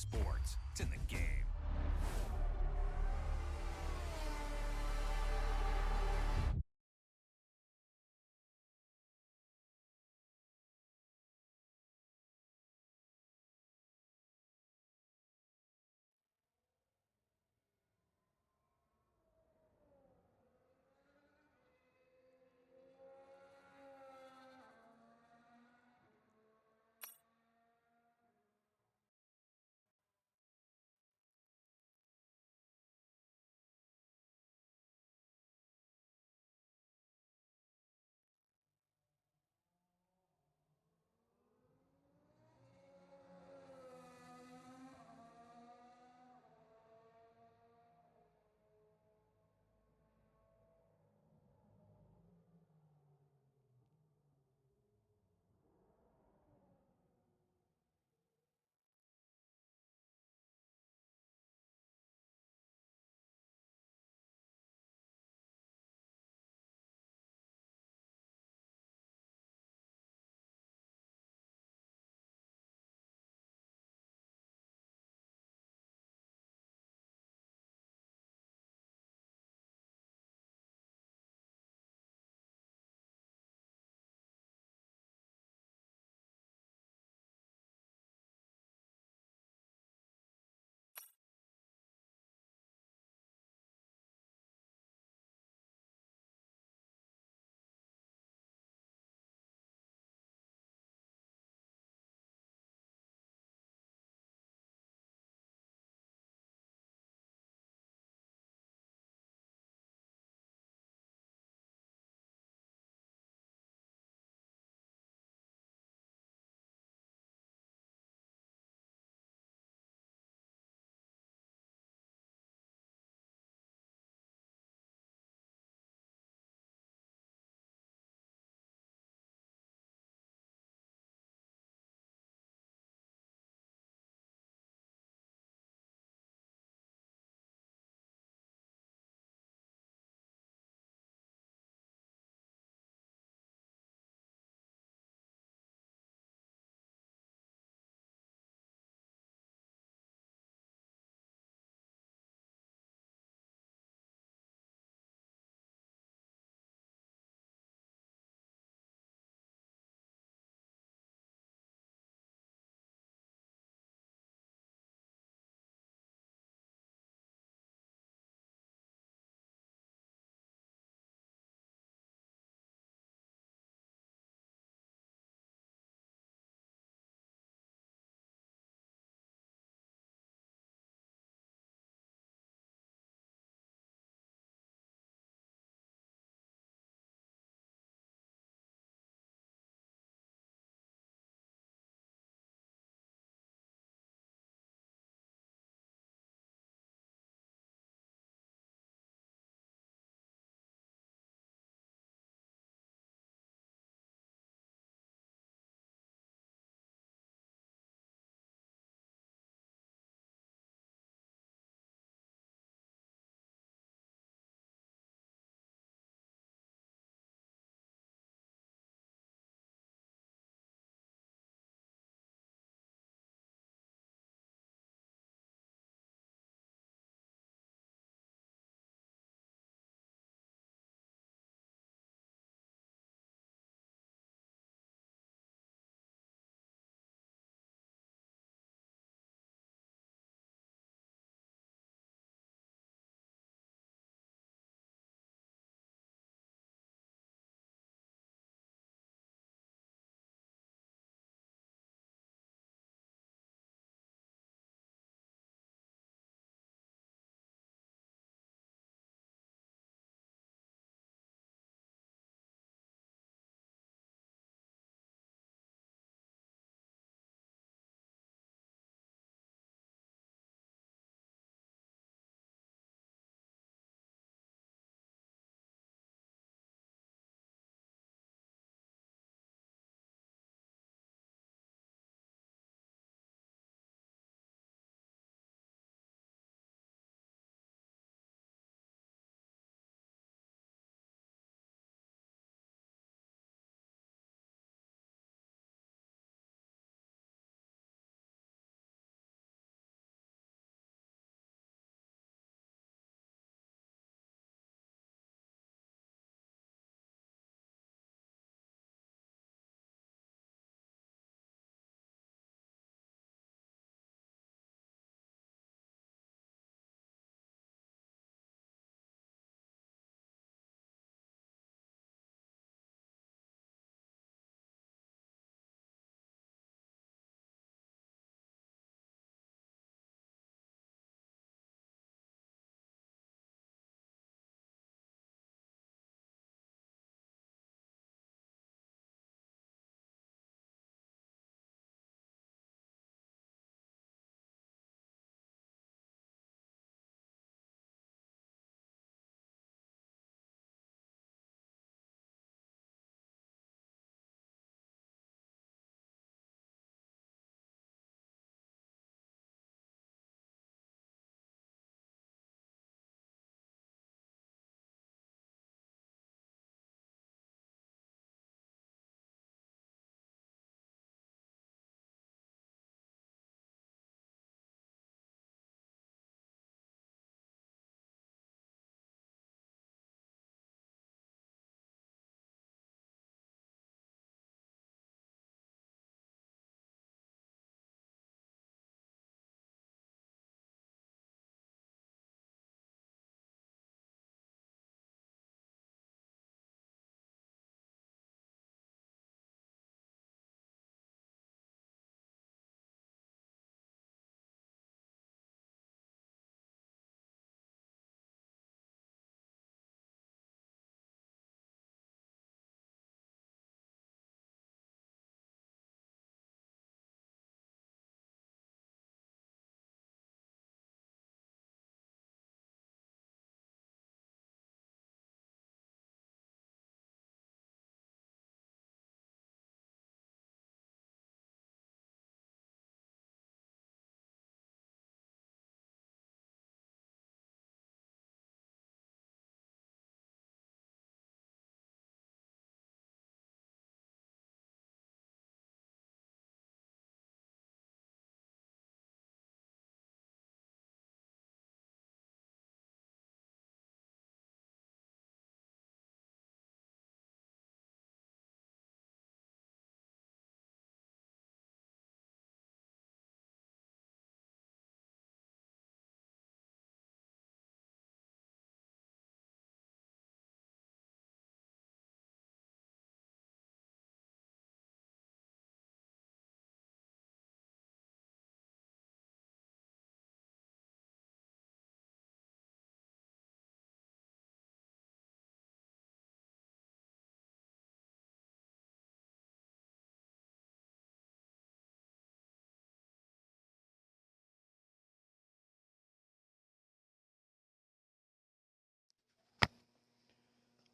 Sports, it's in the game.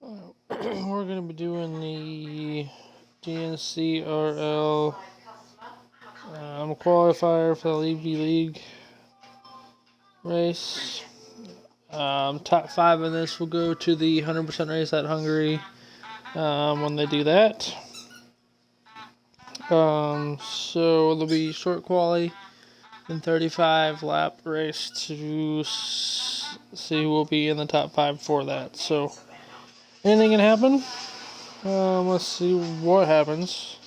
We're going to be doing the DNCRL qualifier for the League v League race. Top 5 in this will go to the 100% race at Hungary when they do that. So there'll be short quali and 35 lap race to see who will be in the top 5 for that. So anything can happen. Let's see what happens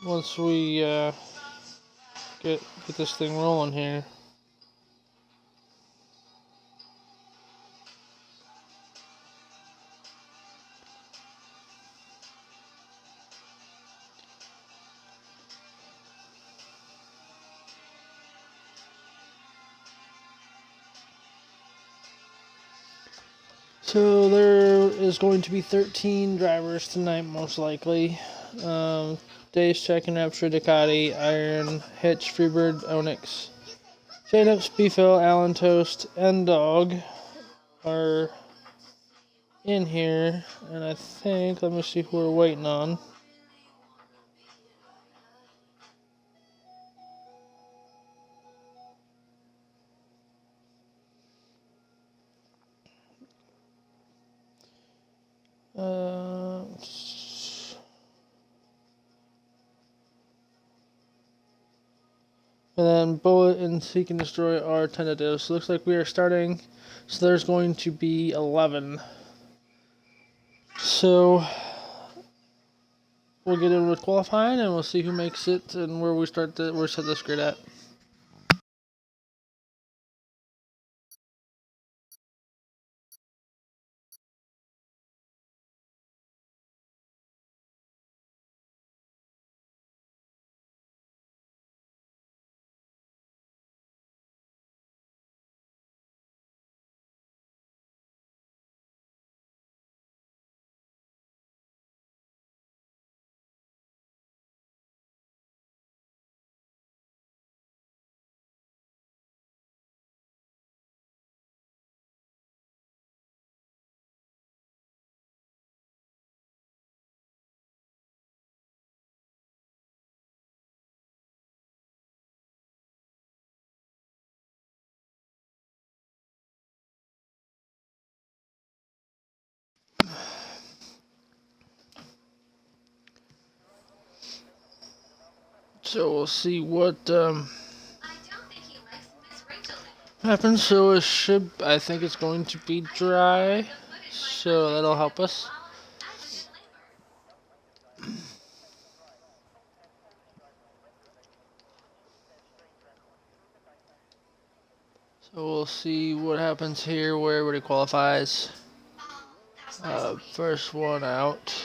once we get this thing rolling here. So there is going to be 13 drivers tonight, most likely. Days Check and Rapture, Ducati, Iron, Hitch, Freebird, Onyx, J-Nups, Beefil, Allen Toast, and Dog are in here. And I think, let me see who we're waiting on. And then Bullet and Seek and Destroy are tentative. So it looks like we are starting. So there's going to be 11. So we'll get in with qualifying and we'll see who makes it and where we set this grid at. So we'll see what happens. So I think it's going to be dry, so that'll help us. So we'll see what happens here, where everybody qualifies. First one out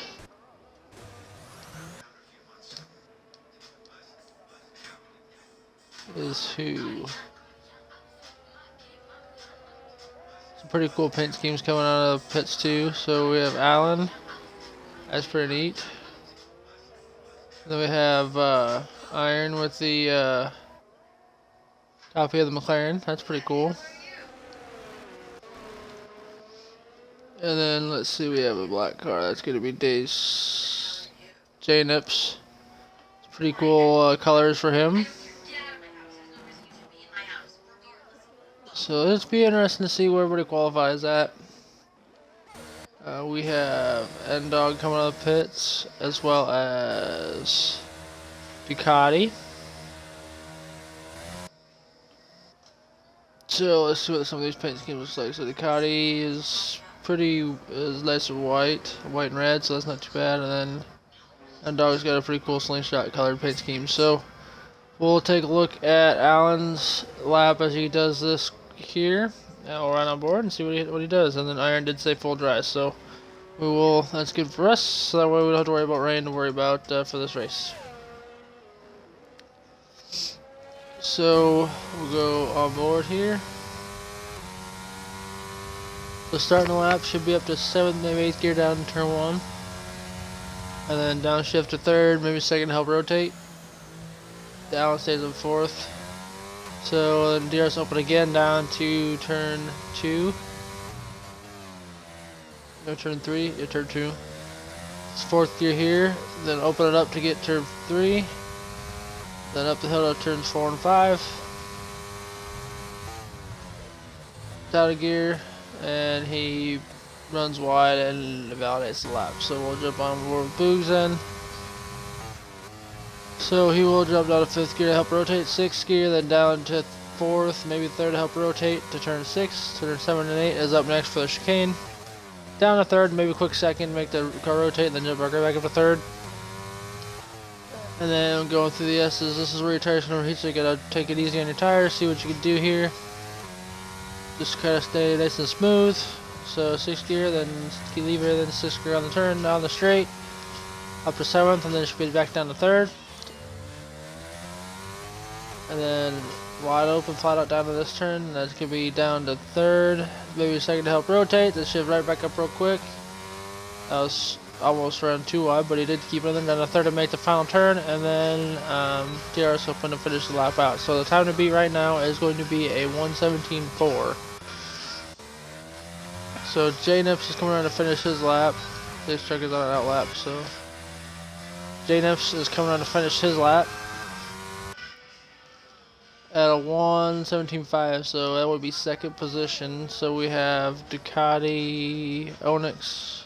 is who? Some pretty cool paint schemes coming out of the pits too. So we have Allen. That's pretty neat. Then we have Iron with the copy of the McLaren. That's pretty cool. And then let's see, we have a black car. That's going to be Days J-Nips. Pretty cool colors for him. So it's be interesting to see where everybody qualifies at. We have N-Dog coming out of the pits, as well as Ducati. So let's see what some of these paint schemes look like. So Ducati is nice and white and red, so that's not too bad. And then N-Dog's got a pretty cool slingshot colored paint scheme. So we'll take a look at Allen's lap as he does this here. Now we'll run on board and see what he does. And then Iron did say full dry, so that's good for us. So that way we don't have to worry about rain to worry about for this race. So we'll go on board here. The starting the lap should be up to 7th, maybe 8th gear down in turn 1. And then downshift to 3rd, maybe 2nd to help rotate. The Allen stays in 4th. So then DRS open again down to turn 2. Your turn 3, your turn 2. It's 4th gear here, then open it up to get turn 3. Then up the hill to turns 4 and 5. Out of gear, and he runs wide and validates the lap. So we'll jump on board with Boogs then. So he will jump down to 5th gear to help rotate, 6th gear, then down to 4th, maybe 3rd to help rotate to turn 6. Turn 7 and 8 is up next for the chicane. Down to 3rd, maybe a quick 2nd, make the car rotate, and then jump right back up to 3rd. And then going through the S's, this is where your tires can overheat, so you gotta take it easy on your tires, see what you can do here. Just kind of stay nice and smooth. So 6th gear, then key lever, then 6th gear on the turn, down the straight, up to 7th, and then speed back down to 3rd. And then wide open, flat out down to this turn. That's gonna be down to 3rd, maybe a 2nd to help rotate, then shift right back up real quick. That was almost around too wide, but he did keep it in. Down to 3rd to make the final turn, and then DRS open to finish the lap out. So the time to beat right now is going to be a 1:17.4. So J-Nips is coming around to finish his lap. This truck is on an out lap, so J-Nips is coming around to finish his lap at a 1:17.5, so that would be 2nd position. So we have Ducati, Onyx.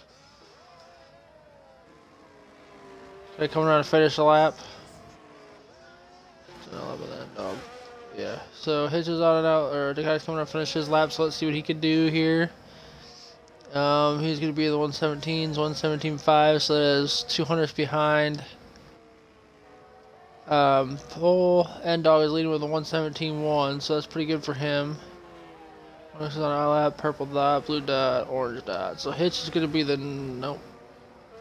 They're coming around to finish the lap. So I love that dog. Yeah. So Hitch is on and out, or Ducati's coming around to finish his lap. So let's see what he can do here. He's going to be the 1:17s, 1:17.5, so that is 200s behind. Pole and Dog is leading with a 1:17.1, so that's pretty good for him. This is on our lap, purple dot, blue dot, orange dot. So Hitch is going to be the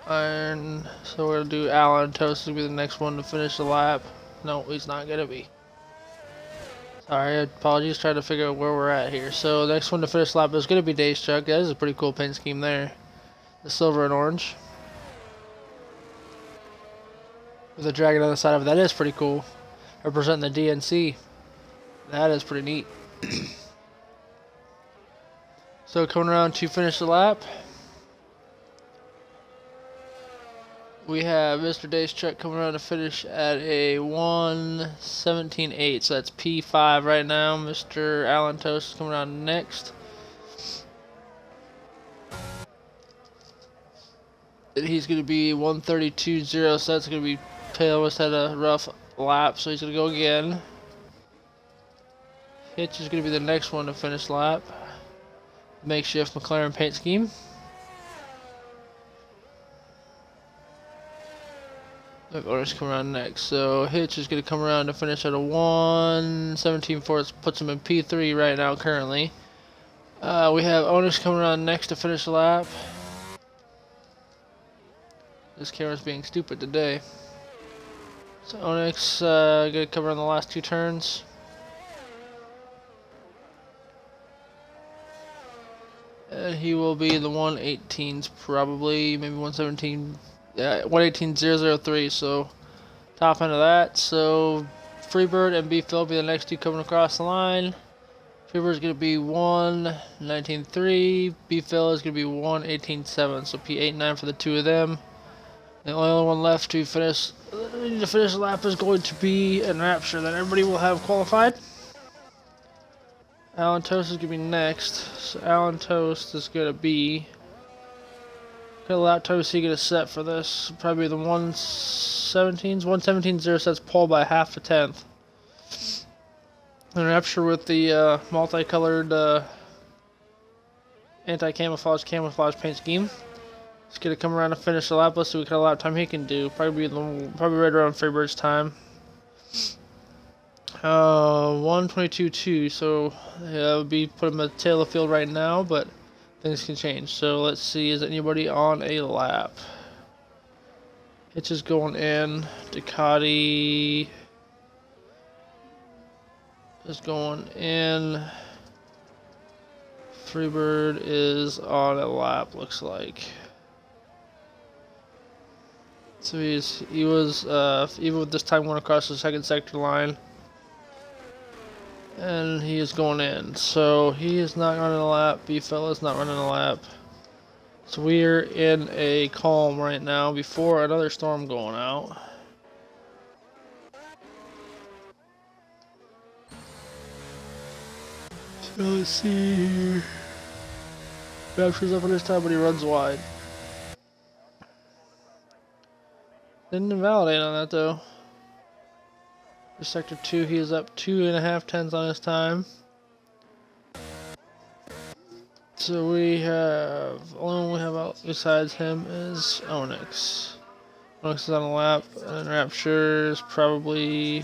iron. So we're going to do Alan Toast to be the next one to finish the lap. No, he's not going to be. Sorry, apologies, trying to figure out where we're at here. So the next one to finish the lap is going to be Dave's truck. That is a pretty cool paint scheme there. The silver and orange. With the dragon on the side of it. That is pretty cool. Representing the DNC. That is pretty neat. So coming around to finish the lap, we have Mr. Dave's truck coming around to finish at a 1:17.8. So that's P5 right now. Mr. Alan Toast is coming around next. And he's going to be 1:32.0. So that's going to be Taylor's had a rough lap. So he's going to go again. Hitch is going to be the next one to finish lap. Makeshift McLaren paint scheme. Owners come around next. So Hitch is going to come around to finish at a 1:17.4. It puts him in P3 right now currently. We have Owners coming around next to finish the lap. This camera's being stupid today. So Onyx going to come around the last 2 turns. And he will be the 1:18s probably, maybe 1:17. Yeah, 1:18.003. So top end of that. So Freebird and B-Phil will be the next 2 coming across the line. Freebird's going to be 1:19.3. B-Phil is going to be 1:18.7. So P8-9 for the 2 of them. The only other one left to finish the lap is going to be Enrapture. Then everybody will have qualified. Alan Toast is going to be next. So Alan Toast is going to be... What lap time is he going to set for this? Probably the 1:17s. 1:17.0 sets pole by half a tenth. Enrapture with the multicolored camouflage paint scheme. He's going to come around and finish the lap. Let's see what kind of lap time he can do. Probably right around Freebird's time. 1:22.2. So that would be put him at the tail of the field right now, but things can change. So let's see, is anybody on a lap? Hitch is going in. Ducati is going in. Freebird is on a lap, looks like. So he was even with this time going across the 2nd sector line. And he is going in. So he is not running a lap. B-Fella is not running a lap. So we're in a calm right now before another storm going out. So let's see here. Rapture's up on his time, but he runs wide. Didn't invalidate on that though. For sector 2, he is up 2.5 tenths on his time. So we have, only one we have out besides him is Onyx. Onyx is on a lap, and Rapture is probably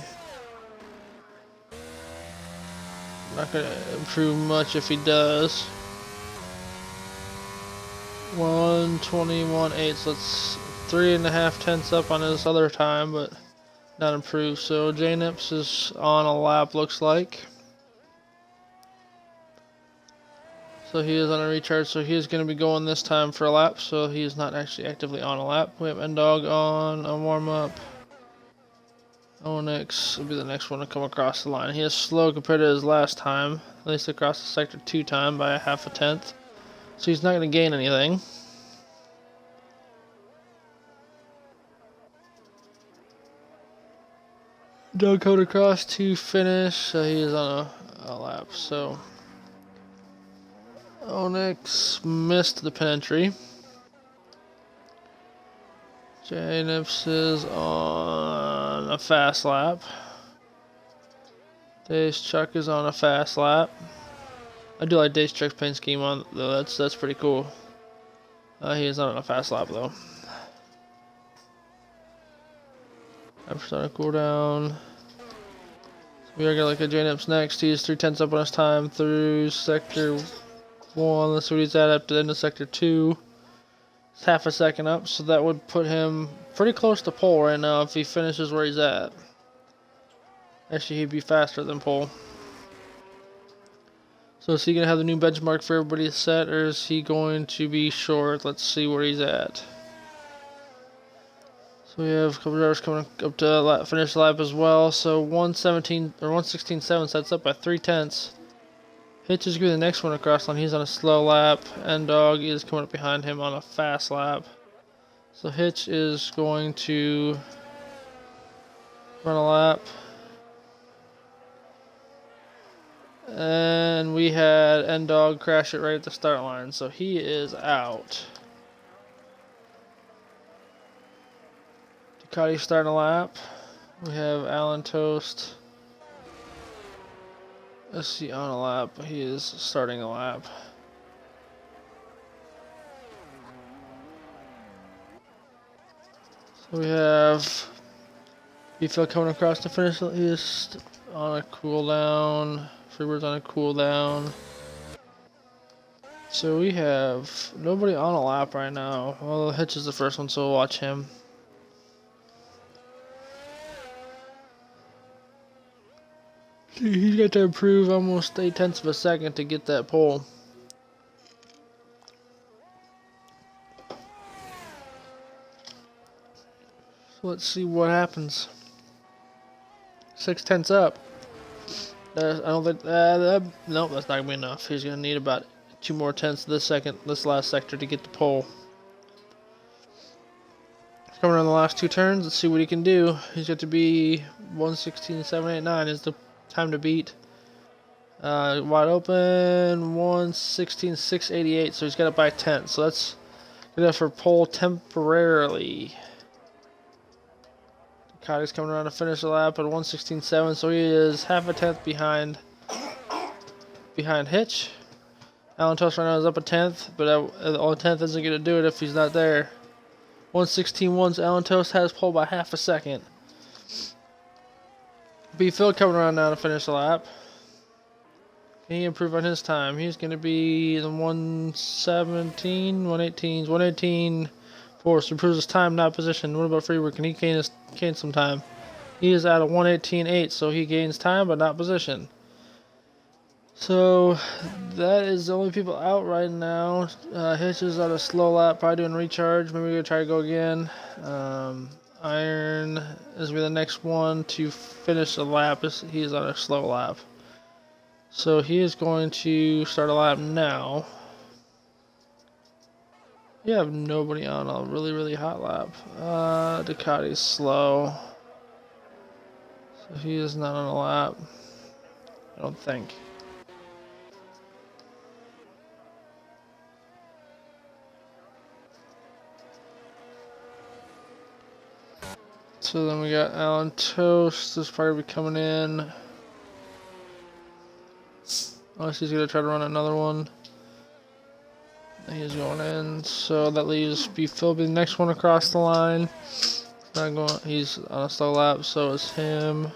not going to improve much if he does. 1:21.8, so that's 3.5 tenths up on his other time, but not improved. So J-Nips is on a lap, looks like. So he is on a recharge, so he is going to be going this time for a lap, so he is not actually actively on a lap. We have N-Dog on a warm-up. Onyx will be the next one to come across the line. He is slow compared to his last time, at least across the sector 2 time by 0.5 tenth. So he's not going to gain anything. Dog coming across to finish, so he is on a lap, so Onyx missed the pin entry. J-Nips is on a fast lap. Days Chuck is on a fast lap. I do like Days Chuck's paint scheme on though. That's pretty cool. He is not on a fast lap though. Rapture's on a cooldown. So we are gonna look at J-Nips next. He is 3 tenths up on his time through sector 1. Let's see what he's at up to the end of sector 2. It's 0.5 second up, so that would put him pretty close to pole right now if he finishes where he's at. Actually, he'd be faster than pole. So is he going to have the new benchmark for everybody set, or is he going to be short? Let's see where he's at. So we have a couple drivers coming up to finish the lap as well. So 1:17 or 1:16.7 sets up by 3 tenths. Hitch is going to be the next one across line. He's on a slow lap. N-Dog is coming up behind him on a fast lap. So Hitch is going to run a lap. And we had N-Dog crash it right at the start line. So he is out. Ducati starting a lap. We have Alan Toast. Let's see, on a lap. He is starting a lap. So we have Beefel coming across to finish. He is on a cooldown. Freebird's on a cooldown. So we have nobody on a lap right now. Well, Hitch is the first one, so we'll watch him. He's got to improve almost 8 tenths of a second to get that pole. So let's see what happens. 6 tenths up. I don't think nope, that's not gonna be enough. He's gonna need about 2 more tenths this last sector to get the pole. He's coming around the last 2 turns. Let's see what he can do. He's got to be 1:16.789 is the time to beat. Wide open 1:16.688. So he's got it by 10. So that's good enough for pole temporarily. Ducati's coming around to finish the lap at 1:16.7, so he is 0.5 tenth behind Hitch. Alan Toast right now is up a tenth, but a tenth isn't going to do it if he's not there. 1:16.1, so Alan Toast has pole by 0.5 second. B. Phil coming around now to finish the lap. Can he improve on his time? He's going to be the 1:18. Force improves his time, not position. What about Freebird? Can he gain some time? He is at a 1:18.8, so he gains time, but not position. So that is the only people out right now. Hitch is on a slow lap, probably doing recharge. Maybe we're gonna try to go again. Iron is gonna be the next one to finish a lap. He is on a slow lap, so he is going to start a lap now. You have nobody on a really, really hot lap. Ducati's slow. So he is not on a lap. I don't think. So then we got Alan Toast is probably coming in. Unless he's gonna try to run another one. He's going in, so that leaves B. Philby, the next one across the line. Not going. He's on a slow lap, so is him.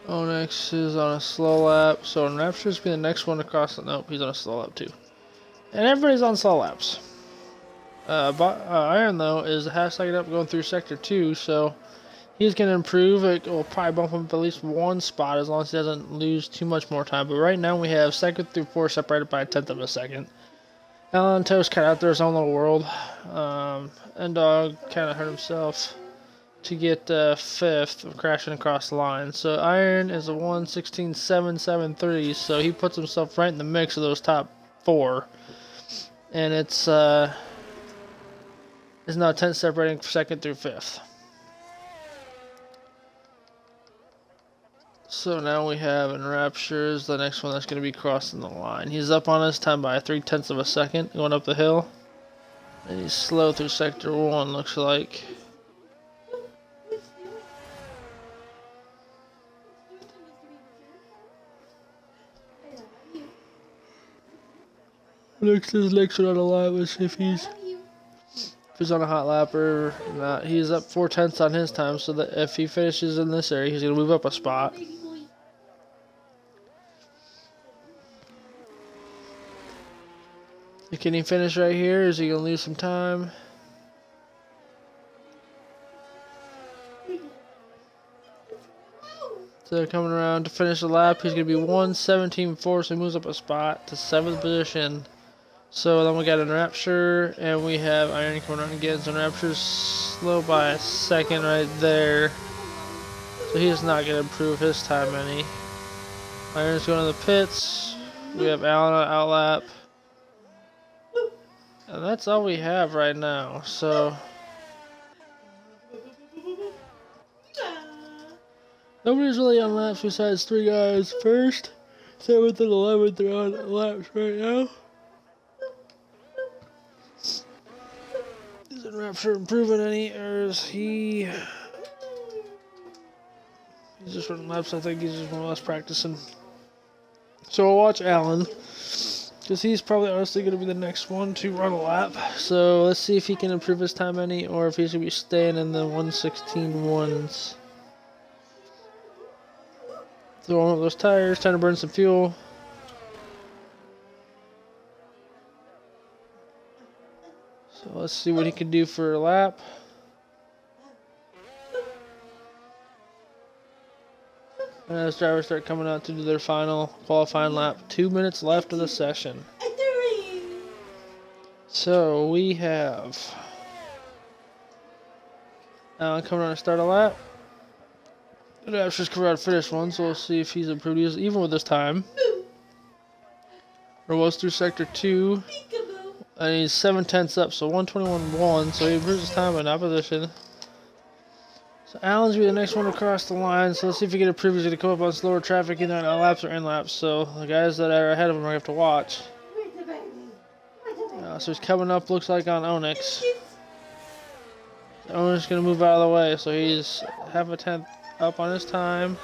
Onyx is on a slow lap, so Rapture's be the next one across the. Nope, he's on a slow lap too. And everybody's on slow laps. Iron though is a half second up going through sector 2, so he's gonna improve. It will probably bump him up at least one spot as long as he doesn't lose too much more time. But right now we have second through 4 separated by a tenth of a second. Alan Toast kind of out there his own little world. N-Dog kind of hurt himself to get 5th, crashing across the line. So Iron is a 1:16.773, so he puts himself right in the mix of those top 4. And it's now 10 separating second through 5th. So now we have Enraptures, the next one that's going to be crossing the line. He's up on his time by 0.3 of a second going up the hill. And he's slow through sector 1, looks like. Next one on the line. Let's see if he's on a hot lap or not. He's up 0.4 on his time, so that if he finishes in this area, he's going to move up a spot. Can he finish right here? Is he going to lose some time? So they're coming around to finish the lap. He's going to be 1:17.4, so he moves up a spot to 7th position. So then we got Enrapture, and we have Iron coming around again. So Enrapture's slow by a second right there. So he's not going to improve his time any. Iron's going to the pits. We have Alan on outlap. And that's all we have right now. So nobody's really on laps besides 3 guys. First, 7th, and 11th are on laps right now. Is Enrapture improving any, or is he? He's just running laps. I think he's just more or less practicing. So we'll watch Alan, because he's probably honestly going to be the next one to run a lap. So let's see if he can improve his time any, or if he's going to be staying in the 1:16.1s. Throwing up those tires, trying to burn some fuel. So let's see what he can do for a lap. And as drivers start coming out to do their final qualifying lap, 2 minutes left of the session. So we have Alan coming on to start a lap. Rapture's coming out to finish one, so we'll see if he's improved. He's even with this time. Or was through sector 2. And he's 7/10 up, so 1:21.1, so he improves his time in opposition. So Alan's be the next one across the line, so let's see if he can improve. He's going to come up on slower traffic, either on out laps or in laps, so the guys that are ahead of him are going to have to watch. So he's coming up, looks like, on Onyx. Onyx is going to move out of the way, so he's half a tenth up on his time.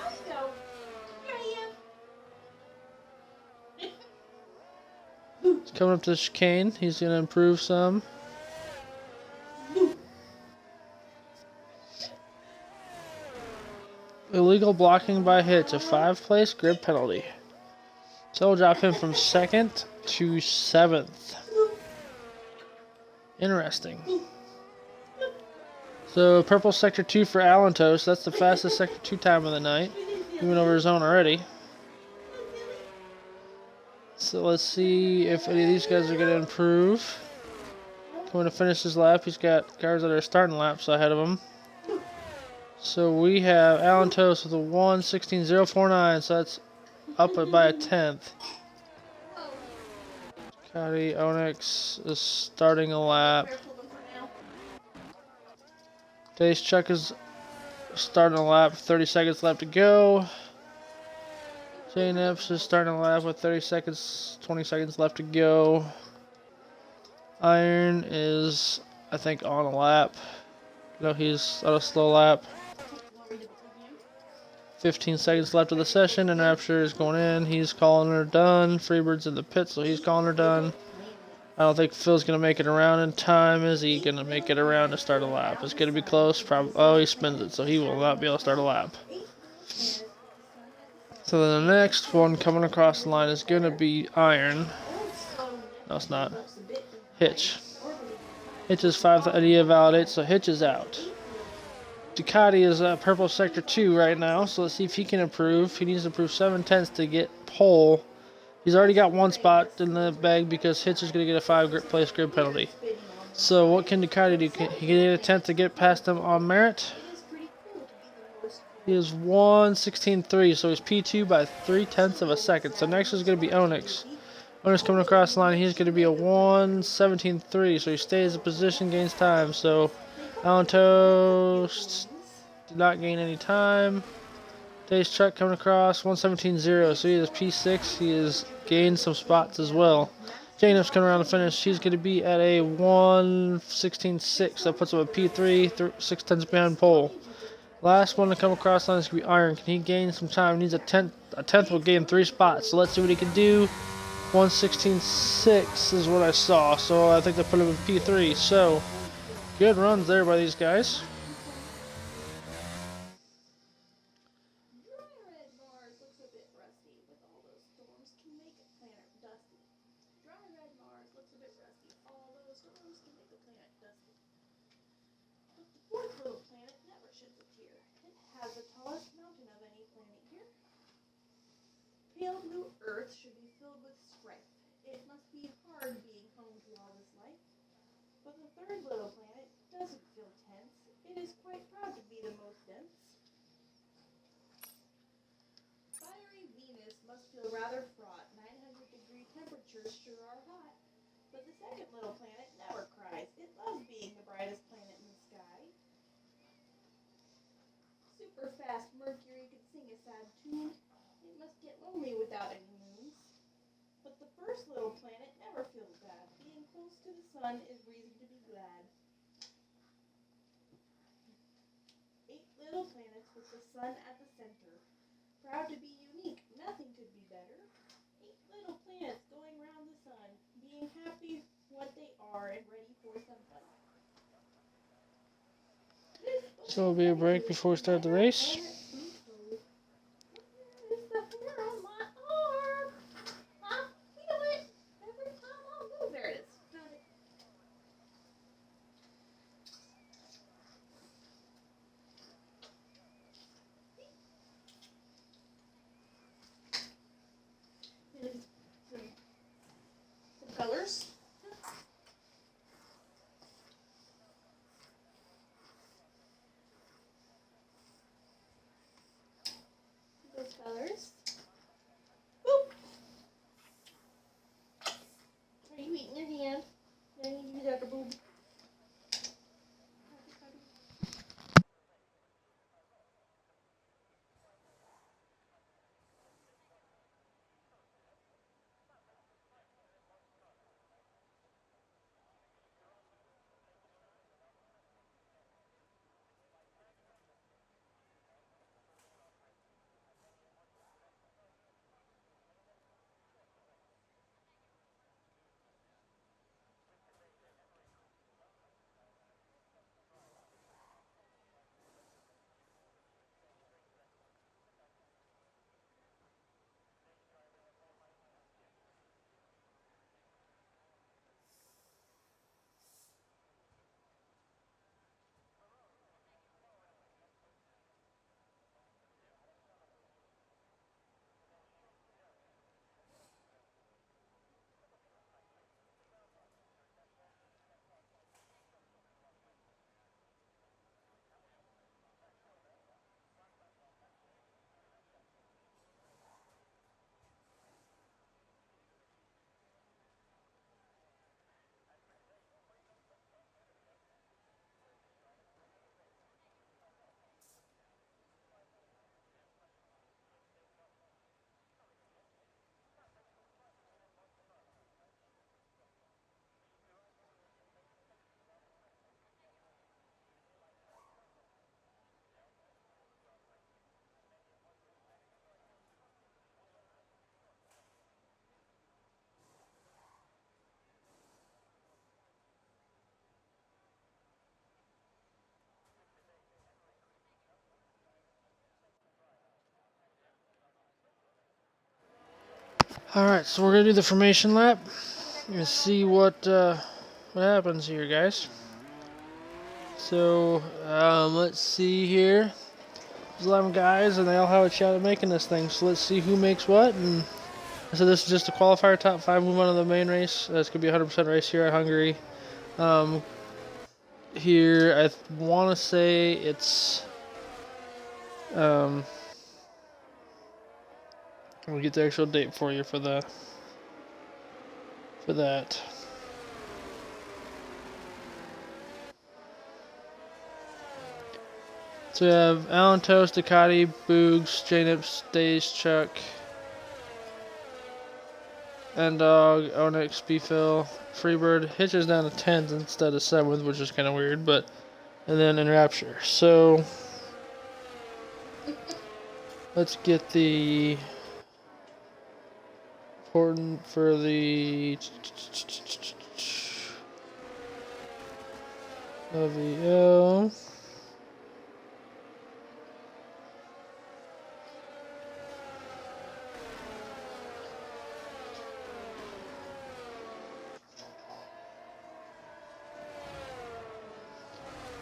He's coming up to the chicane. He's going to improve some. Illegal blocking by hits, a 5-place grid penalty. So we'll drop him from 2nd to 7th. Interesting. So purple sector 2 for Alan Toast. That's the fastest sector 2 time of the night. He went over his own already. So let's see if any of these guys are going to improve. coming to finish his lap. He's got cars that are starting laps ahead of him. So we have Alan Toast with a 1:16.049, so that's up by a tenth. Cody Onyx is starting a lap. Dace Chuck is starting a lap, 30 seconds left to go. Jay Nips is starting a lap with 30 seconds, 20 seconds left to go. Iron is, I think, on a lap. No, he's on a slow lap. 15 seconds left of the session, and Rapture is going in. He's calling her done. Freebird's in the pit, so he's calling her done. I don't think Phil's going to make it around in time. Is he going to make it around to start a lap? It's going to be close. Oh, he spins it, so he will not be able to start a lap. So then the next one coming across the line is going to be Iron. No, it's not. Hitch. Hitch is 5th idea validates, so Hitch is out. Ducati is purple sector 2 right now, so let's see if he can improve. He needs to improve 7/10 to get pole. He's already got one spot in the bag because Hitch is going to get a 5-place grid penalty. So what can Ducati do? Can he get a 10th to get past him on merit? He is 1:16.3, so he's P2 by 0.3 of a second. So next is going to be Onyx. Onyx coming across the line, he's going to be a 1:17.3, so he stays in position, gains time. So Alan Toast did not gain any time. Dave's Chuck coming across 1:17.0, so he is P6. He has gained some spots as well. Janus coming around the finish. She's going to be at a 1:16.6. That puts him at P3, 6/10 behind pole. Last one to come across the line is going to be Iron. Can he gain some time? He needs a 10th. A 10th will gain 3 spots. So let's see what he can do. 1:16.6 is what I saw. So I think they put him in P3. So good runs there by these guys. Pale blue earth should be filled with strife. It must be hard being home to all this life. But the third little planet doesn't feel tense. It is quite proud to be the most dense. Fiery Venus must feel rather fraught. 900-degree temperatures sure are hot. But the second little planet never cries. It loves being the brightest planet in the sky. Super fast Mercury could sing a sad tune. It must get lonely without any moons. But the first little planet never feels bad. Being close to the sun is reason to be glad. 8 little planets with the sun at the center. Proud to be unique, nothing could be better. 8 little planets going round the sun, being happy what they are and ready for some fun. So it'll be a break before we start the race. Colors. Alright, so we're gonna do the formation lap and see what happens here, guys. So let's see here. There's 11 guys, and they all have a shot at making this thing. So let's see who makes what. And so this is just a qualifier, top 5 move on to the main race. It's gonna be a 100% race here at Hungary. Here I want to say it's I'll get the actual date for you for that. So we have Alan Toast, Ducati, Boogs, J-Nips, Days, Chuck, N-Dog, Onyx, B-Phil, Freebird. Hitch is down to 10th instead of 7th, which is kind of weird, but... And then in Rapture. So... Let's get the... important for the... LVO...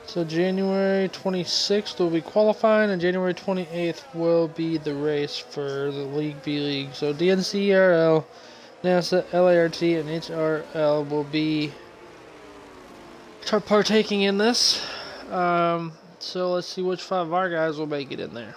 So January 26th will be qualifying, and January 28th will be the race for the League V League. So DNCRL, NASA, LART, and HRL will be partaking in this. So let's see which 5 of our guys will make it in there.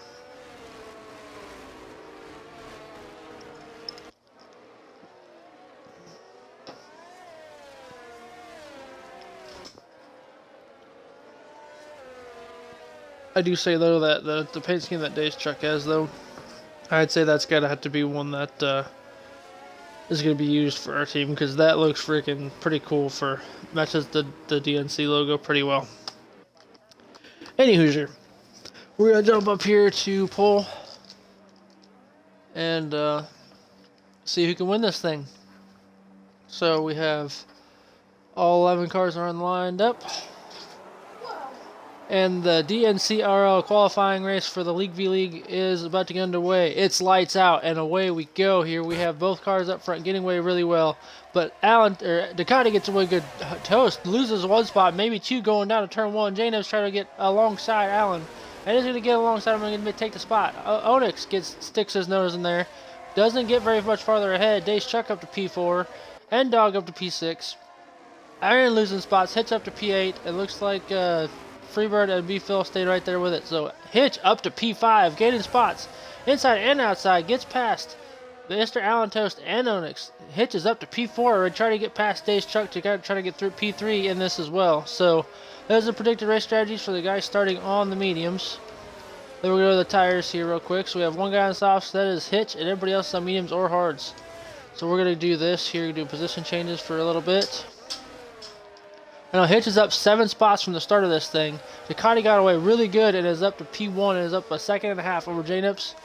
I do say though that the paint scheme that Dave's truck has though, I'd say that's gotta have to be one that is gonna be used for our team, because that looks freaking pretty cool. Matches the DNC logo pretty well. Any Hoosier, we're gonna jump up here to pole and see who can win this thing. So we have all 11 cars are lined up. And the DNCRL qualifying race for the League V League is about to get underway. It's lights out, and away we go here. We have both cars up front getting away really well. But Ducati gets away good. Toast loses 1 spot, maybe 2 going down to turn 1. J-Nub's trying to get alongside Allen. And he's going to get alongside him and going to take the spot. Onyx sticks his nose in there. Doesn't get very much farther ahead. Days Chuck up to P4. N-Dog up to P6. Iron losing spots. Hitch up to P8. It looks like... Freebird and B-Phil stayed right there with it. So Hitch up to P5, gaining spots inside and outside, gets past Mr. Allen Toast and Onyx. Hitch is up to P4 and trying to get past Dave's truck to try to get through P3 in this as well. So those are predicted race strategies for the guys starting on the mediums. Then we'll go to the tires here real quick. So we have one guy on softs, that is Hitch, and everybody else on mediums or hards. So we're going to do this here, do position changes for a little bit. Now Hitch is up 7 spots from the start of this thing. Ducati got away really good and is up to P1 and is up a 1.5 seconds over J-Nips.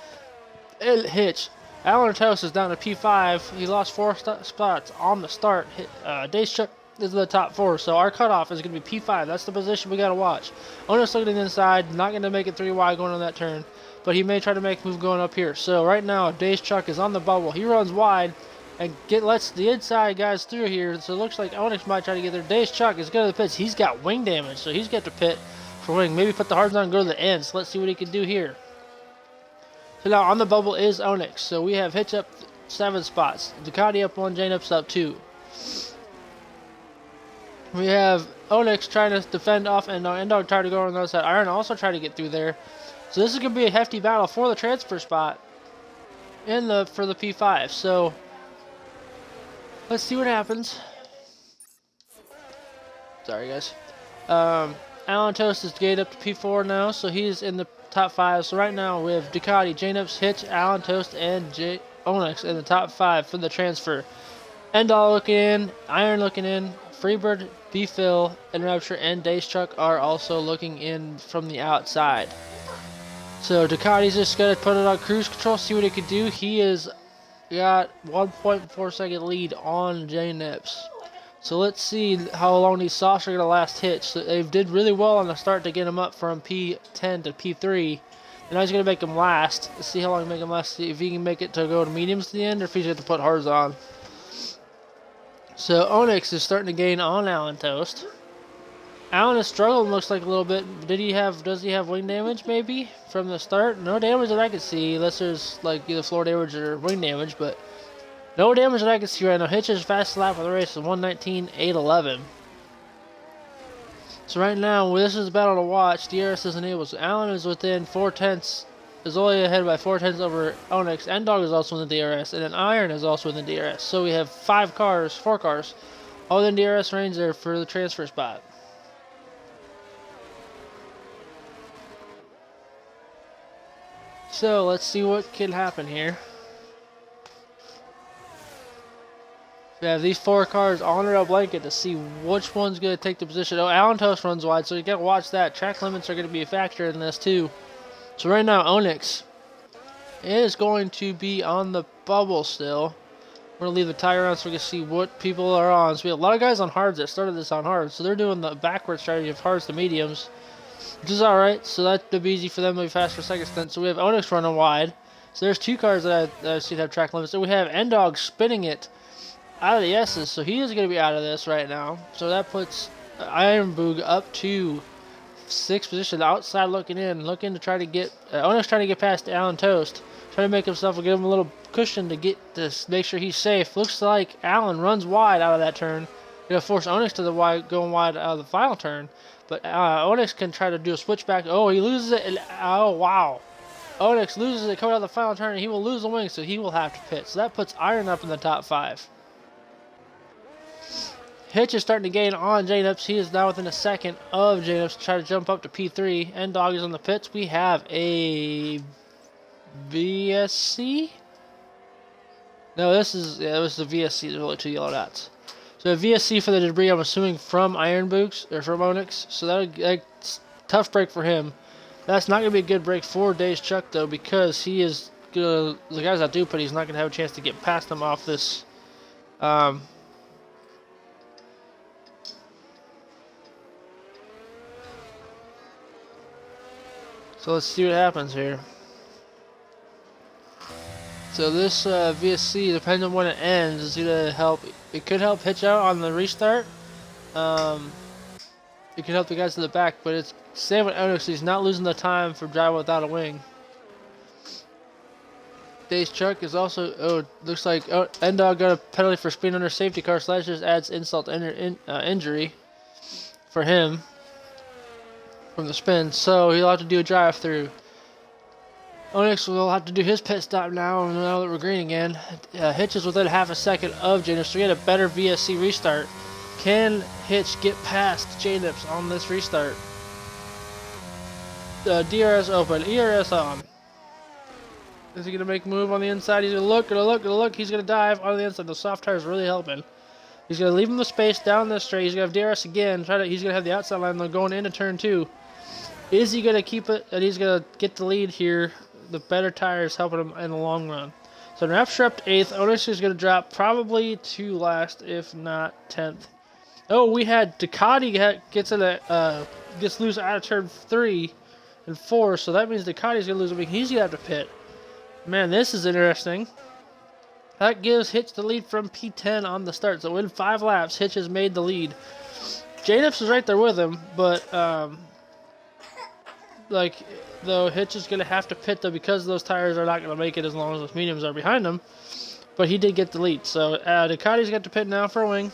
Hitch. Alan Toast is down to P5. He lost 4 spots on the start. Days Chuck is in the top 4, so our cutoff is going to be P5. That's the position we got to watch. Onyx looking inside, not going to make it 3 wide going on that turn, but he may try to make a move going up here. So right now, Days Chuck is on the bubble. He runs wide. And lets the inside guys through here, so it looks like Onyx might try to get there. Days Chuck is going to the pits. He's got wing damage, so he's got to pit for wing. Maybe put the hards on and go to the end. So let's see what he can do here. So now on the bubble is Onyx. So we have Hitch up 7 spots. Ducati up 1, J-Nips up 2. We have Onyx trying to defend off, and N-Dog tried to go on the other side. Iron also tried to get through there. So this is going to be a hefty battle for the transfer spot for the P5. So... let's see what happens. Sorry, guys. Alan Toast is gated up to P4 now, so he's in the top 5. So right now we have Ducati, J-Nips, Hitch, Alan Toast, and Onyx in the top 5 for the transfer. N-Dog looking in, Iron looking in, Freebird, B-Phil, and Rapture, and Days Truck are also looking in from the outside. So Ducati's just going to put it on cruise control, see what he can do. He is... got 1.4 second lead on J-Nips. So let's see how long these softs are going to last Hitch. So they did really well on the start to get him up from P10 to P3. And now he's going to make him last. Let's see how long he make him last. See if he can make it to go to mediums to the end, or if he's going to put hards on. So Onyx is starting to gain on Allen Toast. Allen is struggling, looks like a little bit. Does he have wing damage maybe from the start? No damage that I can see, unless there's like either floor damage or wing damage, but no damage that I can see right now. Hitch's fastest lap of the race is 1:19.811. So right now, this is a battle to watch. DRS isn't able. So Allen is within 4/10, is only ahead by 4/10 over Onyx. N-Dog is also in the DRS, and then Iron is also in the DRS. So we have 4 cars, all in DRS range there for the transfer spot. So let's see what can happen here. We have these 4 cars all under a blanket to see which one's going to take the position. Oh, Allen Toast runs wide, so you got to watch that. Track limits are going to be a factor in this too. So right now, Onyx is going to be on the bubble still. We're going to leave the tire on so we can see what people are on. So we have a lot of guys on hards that started this on hards. So they're doing the backward strategy of hards to mediums, which is alright. So that'll be easy for them to be fast for second stint. So we have Onyx running wide. So there's 2 cars that I see have track limits. So we have N-Dog spinning it out of the S's, so he is going to be out of this right now. So that puts Iron Boog up to 6th position, outside looking in, looking to try to get Onyx trying to get past Allen Toast, trying to make himself give him a little cushion to get this, make sure he's safe. Looks like Allen runs wide out of that turn, gonna force Onyx to the wide, going wide out of the final turn. But Onyx can try to do a switchback. Oh, he loses it. Oh wow, Onyx loses it coming out of the final turn, and he will lose the wing, so he will have to pit. So that puts Iron up in the top 5. Hitch is starting to gain on J-Nips. He is now within a second of J-Nips to try to jump up to P3. N-Dog is on the pits. We have a VSC? No, this is the VSC. There's only 2 yellow dots. So a VSC for the debris, I'm assuming from Iron Books, or from Onyx. So that's tough break for him. That's not going to be a good break for Days Chuck, though, because he is going to, the guys that do put, he's not going to have a chance to get past them off this. So let's see what happens here. So this VSC, depending on when it ends, is going to help. It could help Hitch out on the restart. It could help the guys to the back, but it's same with Onyx. He's not losing the time for driving without a wing. Days Chuck is also, looks like N-Dog got a penalty for speeding under safety car. So that just adds insult to injury for him from the spin. So he'll have to do a drive through. Onyx will have to do his pit stop now that we're green again. Hitch is within half a second of J-Nips, so we get a better VSC restart. Can Hitch get past J-Nips on this restart? DRS open, ERS on. Is he going to make a move on the inside? He's going to look. He's going to dive on the inside. The soft tire is really helping. He's going to leave him the space down the straight. He's going to have DRS again. He's going to have the outside line though going into turn 2. Is he going to keep it? And he's going to get the lead here. The better tire is helping him in the long run. So Rapture up to 8th. Onyx is going to drop probably to last, if not 10th. Oh, we had Ducati gets loose out of turn 3 and 4. So that means Ducati's going to lose a week. He's going to have to pit. Man, this is interesting. That gives Hitch the lead from P10 on the start. So in 5 laps, Hitch has made the lead. J-Nips is right there with him, but though Hitch is going to have to pit though because those tires are not going to make it as long as those mediums are behind him. But he did get the lead. So Ducati's got to pit now for a wing.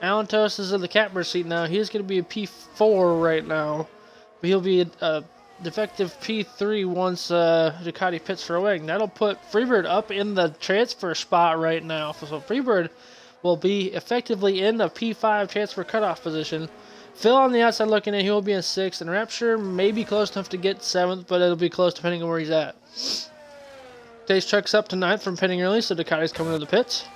Allen Toast is in the catbird seat now. He's going to be a P4 right now. But he'll be a defective P3 once Ducati pits for a wing. That'll put Freebird up in the transfer spot right now. So Freebird will be effectively in the P5 transfer cutoff position. Phil on the outside looking in, he will be in 6th, and Rapture may be close enough to get 7th, but it'll be close depending on where he's at. Days Chuck's up to 9th from pitting early, so Ducati's coming to the pits.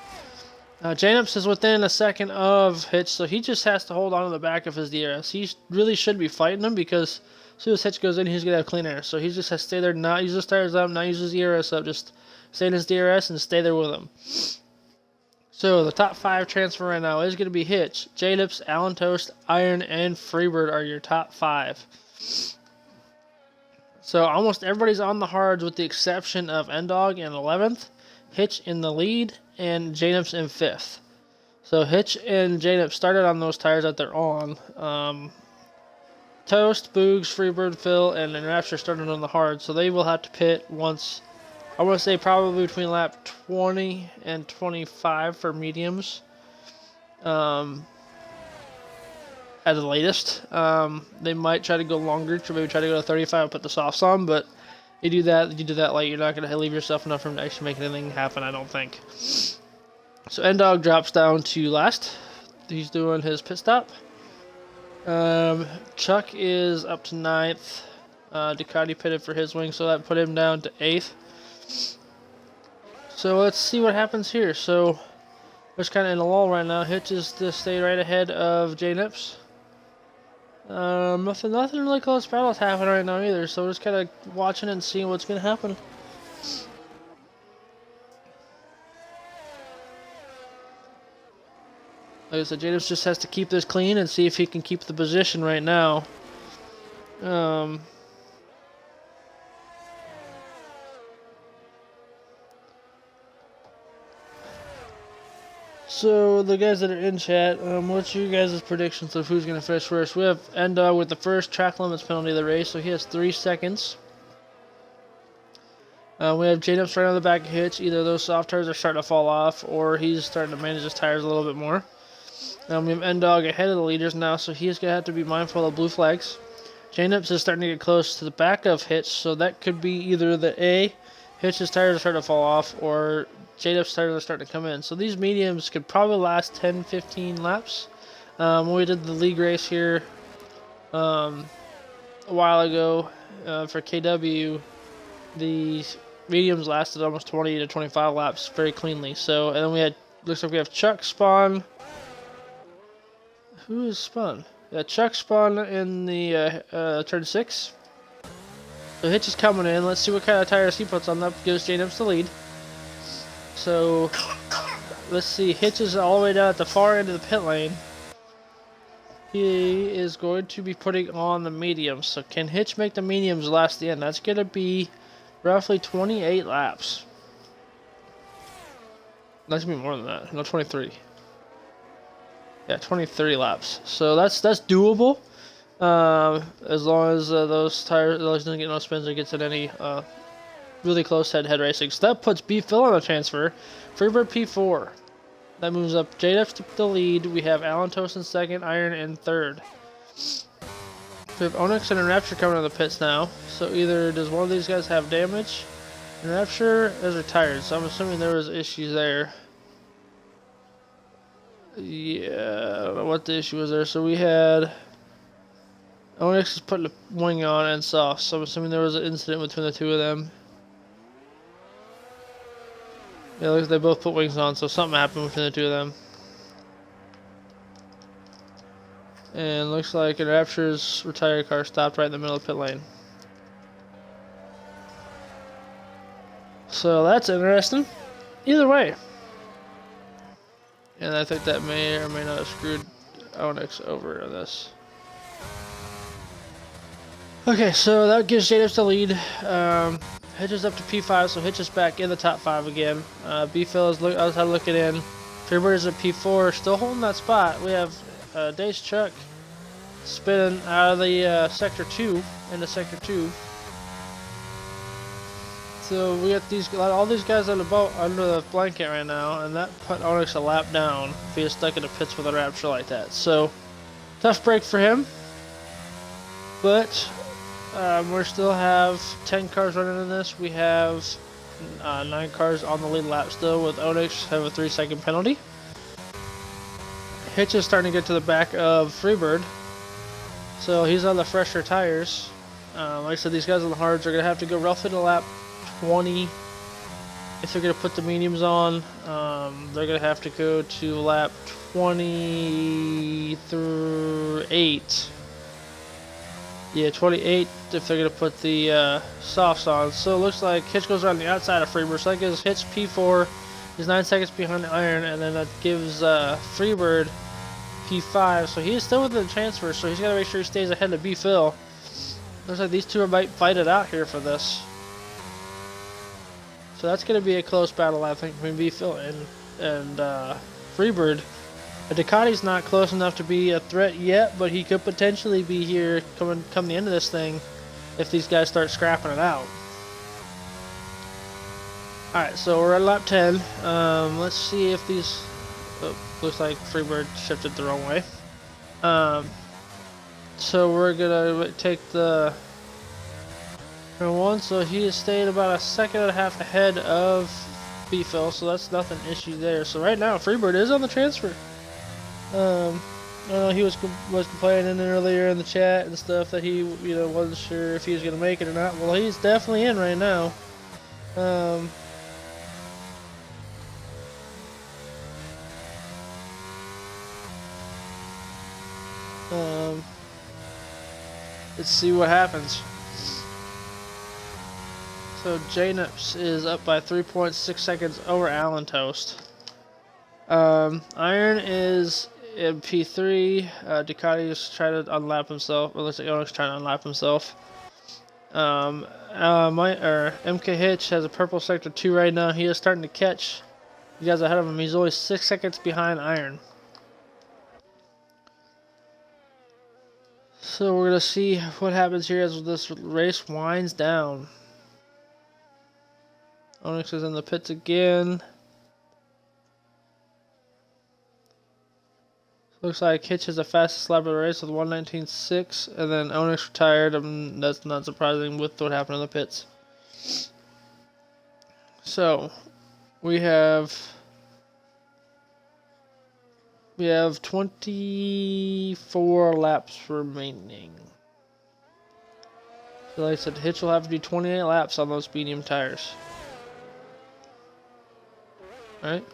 J-Nips is within a second of Hitch, so he just has to hold on to the back of his DRS. He really should be fighting him because as soon as Hitch goes in, he's going to have clean air. So he just has to stay there, not use his tires up, not use his DRS up, just stay in his DRS and stay there with him. So the top 5 transfer right now is going to be Hitch, J-Nips, Allen Toast, Iron, and Freebird are your top 5. So almost everybody's on the hards with the exception of N-Dog in 11th, Hitch in the lead, and Janips in 5th. So Hitch and Janips started on those tires that they're on. Toast, Boogs, Freebird, Phil, and Rapture started on the hard, so they will have to pit once, I want to say probably between lap 20 and 25 for mediums. At the latest. They might try to go longer, to maybe try to go to 35 and put the softs on, but you do that late, you're not going to leave yourself enough room to actually make anything happen, I don't think. So N-Dog drops down to last. He's doing his pit stop. Chuck is up to 9th. Ducati pitted for his wing, so that put him down to 8th. So let's see what happens here. So we're just kind of in a lull right now. Hitch is to stay right ahead of J-Nips. Nothing really close battles happening right now either, so we're just kind of watching and seeing what's going to happen. Like I said, J-Nips just has to keep this clean and see if he can keep the position right now. So, the guys that are in chat, what's your guys' predictions of who's going to finish first? We have N-Dog with the first track limits penalty of the race, so he has 3 seconds. We have J-Nips right on the back of Hitch. Either those soft tires are starting to fall off, or he's starting to manage his tires a little bit more. We have N-Dog ahead of the leaders now, so he's going to have to be mindful of blue flags. J-Nips is starting to get close to the back of Hitch, so that could be either the Hitch's tires are starting to fall off, or J-Nips tires are starting to come in. So these mediums could probably last 10-15 laps. When we did the league race here a while ago for KW, the mediums lasted almost 20 to 25 laps very cleanly. So, and then we had, looks like we have Chuck spawn. Who is spun? Yeah, Chuck spawn in the turn 6. So Hitch is coming in. Let's see what kind of tires he puts on. That gives J-Nips the lead. So, let's see. Hitch is all the way down at the far end of the pit lane. He is going to be putting on the mediums. So, can Hitch make the mediums last the end? That's going to be roughly 28 laps. That's going to be more than that. No, 23. Yeah, 23 laps. So, that's doable. As long as those tires, those doesn't get no spins or gets in any really close head-to-head racing. So that puts B Phil on the transfer. Freebird P4. That moves up J-Def to the lead. We have Alan Toast in second, Iron in third. We have Onyx and Rapture coming to the pits now. So either does one of these guys have damage? Rapture is retired, so I'm assuming there was issues there. Yeah, I don't know what the issue was there. So we had Onyx is putting the wing on and soft, so I'm assuming there was an incident between the two of them. Yeah, looks like they both put wings on, so something happened between the two of them. And looks like Rapture's retired car stopped right in the middle of the pit lane. So that's interesting. Either way. And I think that may or may not have screwed Onyx over on this. Okay, so that gives J-Nips the lead. Hitch is up to P5, so Hitch is back in the top 5 again. B-Phil is outside looking in. Freebird is at P4, still holding that spot. We have Dace Chuck spinning out of the Sector 2 into Sector 2. So we got all these guys on the boat under the blanket right now, and that put Onyx a lap down if he was stuck in the pits with a Rapture like that. So tough break for him, but we still have 10 cars running in this. We have 9 cars on the lead lap still, with Onyx have a 3-second penalty. Hitch is starting to get to the back of Freebird, so he's on the fresher tires. Like I said, these guys on the hards are going to have to go roughly to lap 20 if they're going to put the mediums on. They're going to have to go to lap 20 through 8. Yeah, 28 if they're going to put the softs on. So it looks like Hitch goes around the outside of Freebird. So that gives Hitch P4. He's 9 seconds behind the Iron. And then that gives Freebird P5. So he's still within the transfer. So he's got to make sure he stays ahead of B-Phil. Looks like these two might fight it out here for this. So that's going to be a close battle, I think, between Phil and Freebird. Ducati's not close enough to be a threat yet, but he could potentially be here come the end of this thing if these guys start scrapping it out. Alright, so we're at lap 10. Let's see if these... Oh, looks like Freebird shifted the wrong way. So we're gonna take the one, so he has stayed about a second and a half ahead of B-Phil, so that's nothing issue there. So right now, Freebird is on the transfer. I know he was complaining earlier in the chat and stuff that he, wasn't sure if he was gonna make it or not. Well, he's definitely in right now. Let's see what happens. So J-Nips is up by 3.6 seconds over Allen Toast. Iron is in P3. Ducati is trying to unlap himself. Or looks like Onyx trying to unlap himself. MK Hitch has a purple sector 2 right now. He is starting to catch you guys ahead of him. He's only 6 seconds behind Iron. So we're gonna see what happens here as this race winds down. Onyx is in the pits again. Looks like Hitch is the fastest lap of the race with 1:19.6, and then Onyx retired, and that's not surprising with what happened in the pits. So we have 24 laps remaining. So like I said, Hitch will have to do 28 laps on those medium tires. Alright?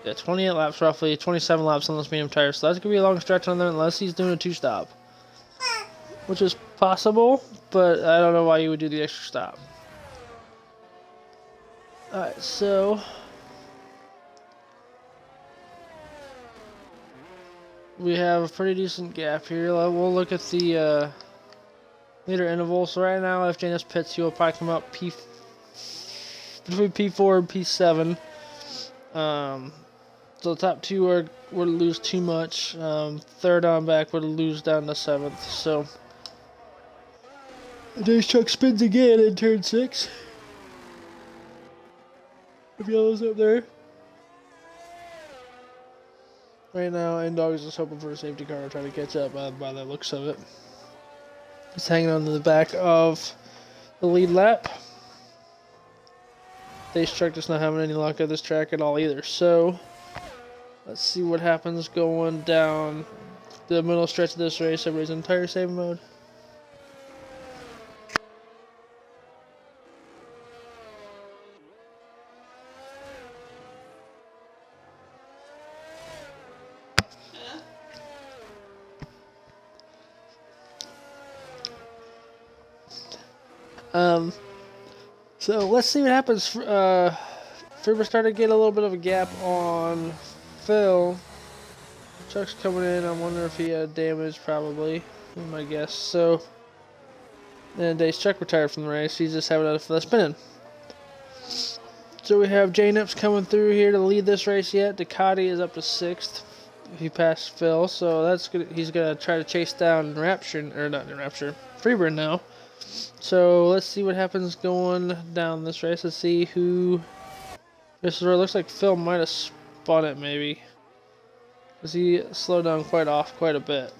Yeah, 28 laps roughly, 27 laps on those medium tires. So that's going to be a long stretch on there unless he's doing a 2-stop. Which is possible, but I don't know why you would do the extra stop. Alright, so we have a pretty decent gap here. We'll look at the leader interval. So right now, if Janus pits, he will probably come up between P4 and P7. So the top two would lose too much. Third on back would lose down to 7th. So Dave's truck spins again in turn 6. If yellow's up there. Right now, N-Dog is just hoping for a safety car, trying to catch up by the looks of it. He's hanging on to the back of the lead lap. Dave's truck does not have any luck at this track at all either. So let's see what happens going down the middle stretch of this race. Everybody's in tire saving mode. So let's see what happens. Freebird started to get a little bit of a gap on Phil. Chuck's coming in. I wonder if he had damage, probably. My guess. So then Dave's Chuck retired from the race. He's just having enough of the spinning. So we have J-Nips coming through here to lead this race yet. Ducati is up to 6th. He passed Phil, so that's good. He's gonna try to chase down Freebird now. So let's see what happens going down this race. Let's see who. This is where it looks like Phil might have spun it, maybe. Because he slowed down quite a bit.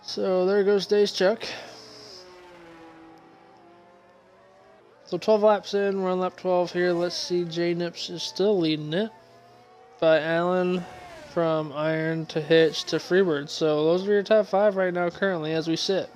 So there goes Dave's Chuck. So 12 laps in, we're on lap 12 here. Let's see, J-Nips is still leading it by Allen from Iron to Hitch to Freebird. So those are your top 5 right now currently as we sit.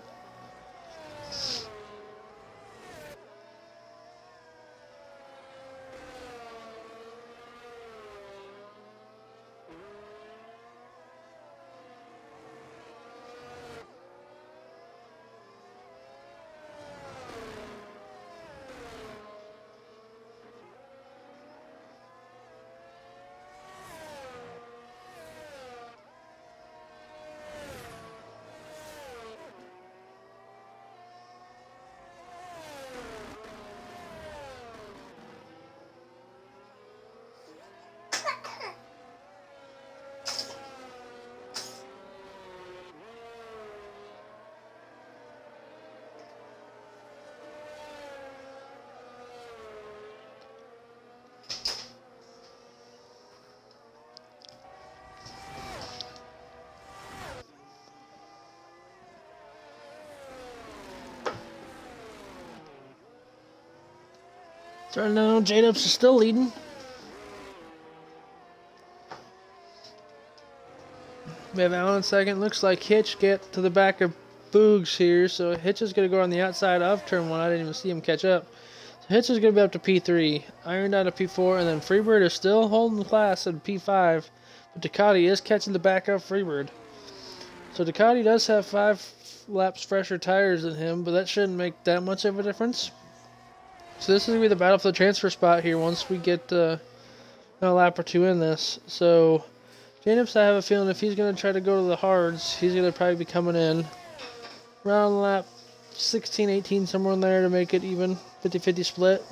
Right now, J-Dubs is still leading. We have Allen second. Looks like Hitch get to the back of Boogs here. So Hitch is going to go on the outside of turn 1. I didn't even see him catch up. So Hitch is going to be up to P3. Iron down to P4. And then Freebird is still holding the class at P5. But Ducati is catching the back of Freebird. So Ducati does have 5 laps fresher tires than him. But that shouldn't make that much of a difference. So this is going to be the battle for the transfer spot here once we get a lap or 2 in this. So J-Nips, I have a feeling if he's going to try to go to the hards, he's going to probably be coming in around lap 16, 18, somewhere in there to make it even, 50-50 split.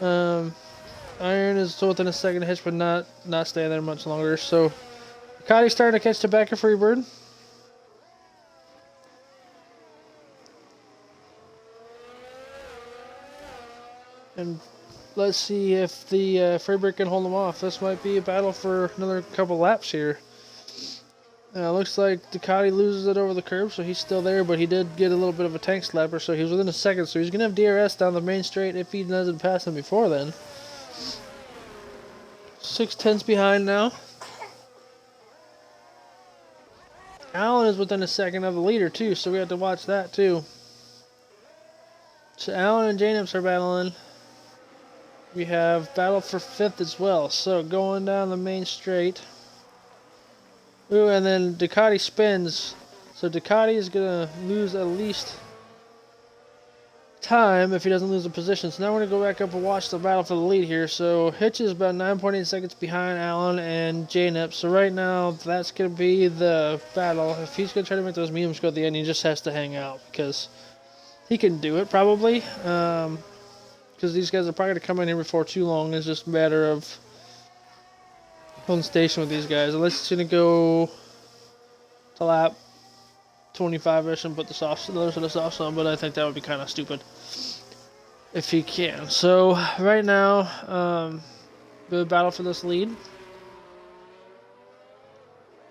Iron is still within a second Hitch, but not staying there much longer. So Ducati's starting to catch the back of Freebird. And let's see if the Freebird can hold him off. This might be a battle for another couple laps here. Looks like Ducati loses it over the curb, so he's still there, but he did get a little bit of a tank slapper, so he was within a second. So he's going to have DRS down the main straight if he doesn't pass him before then. 6/10 behind now. Allen is within a second of the leader, too, so we have to watch that, too. So Allen and J-Nips are battling. We have battle for 5th as well. So going down the main straight. Ooh, and then Ducati spins. So Ducati is going to lose at least time if he doesn't lose a position. So now we're going to go back up and watch the battle for the lead here. So Hitch is about 9.8 seconds behind Allen and J-Nip. So right now that's going to be the battle. If he's going to try to make those mediums go at the end, he just has to hang out because he can do it probably. Because these guys are probably going to come in here before too long. It's just a matter of holding station with these guys. Unless it's going to go to lap 25-ish and put the other side of the softs on, but I think that would be kind of stupid if he can. So right now, the battle for this lead.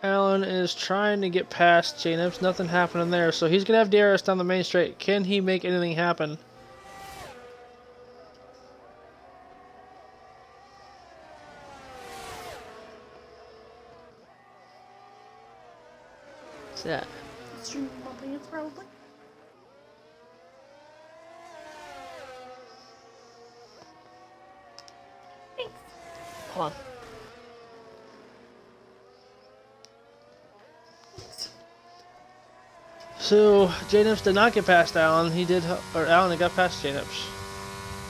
Allen is trying to get past J-Nips. Nothing happening there. So he's going to have DRS down the main straight. Can he make anything happen? What's that? Stream bumping it probably. Thanks. Hold on. So J-Nips did not get past Allen. He did, or Allen got past J-Nips.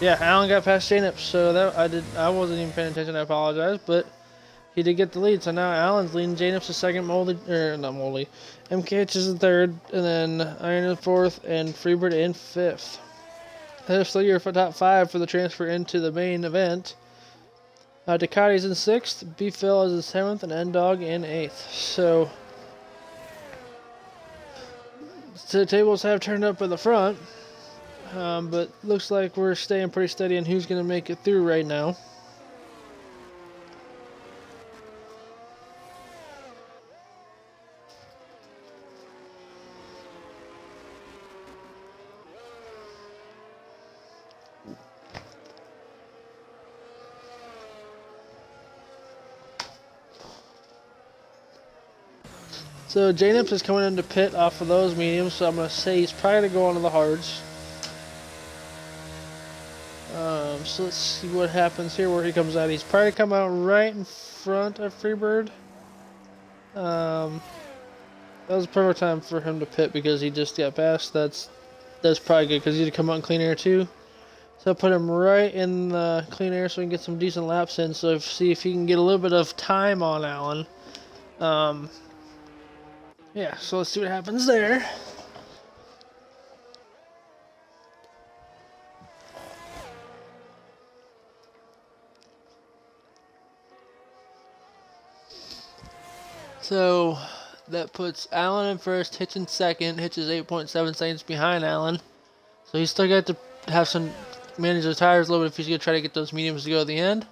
Yeah, Allen got past J-Nips. So that I wasn't even paying attention. I apologize, but he did get the lead. So now Allen's leading. J-Nips is second. Not Moldy. MKH is in third, and then Iron is fourth, and Freebird in fifth. That's still your top 5 for the transfer into the main event. Ducati's in 6th, B-Phil is in 7th, and N-Dog in 8th. So the tables have turned up in the front, but looks like we're staying pretty steady on who's going to make it through right now. So J-Nips is coming into pit off of those mediums, so I'm going to say he's probably going to go onto the hards. So let's see what happens here where he comes out. He's probably come out right in front of Freebird. That was a perfect time for him to pit because he just got past. That's probably good because he'd come out in clean air too. So I'll put him right in the clean air so we can get some decent laps in. So see if he can get a little bit of time on Allen. Yeah, so let's see what happens there. So that puts Allen in first, Hitch in second. Hitch is 8.7 seconds behind Allen. So he's still got to have some manage his tires a little bit if he's going to try to get those mediums to go at the end.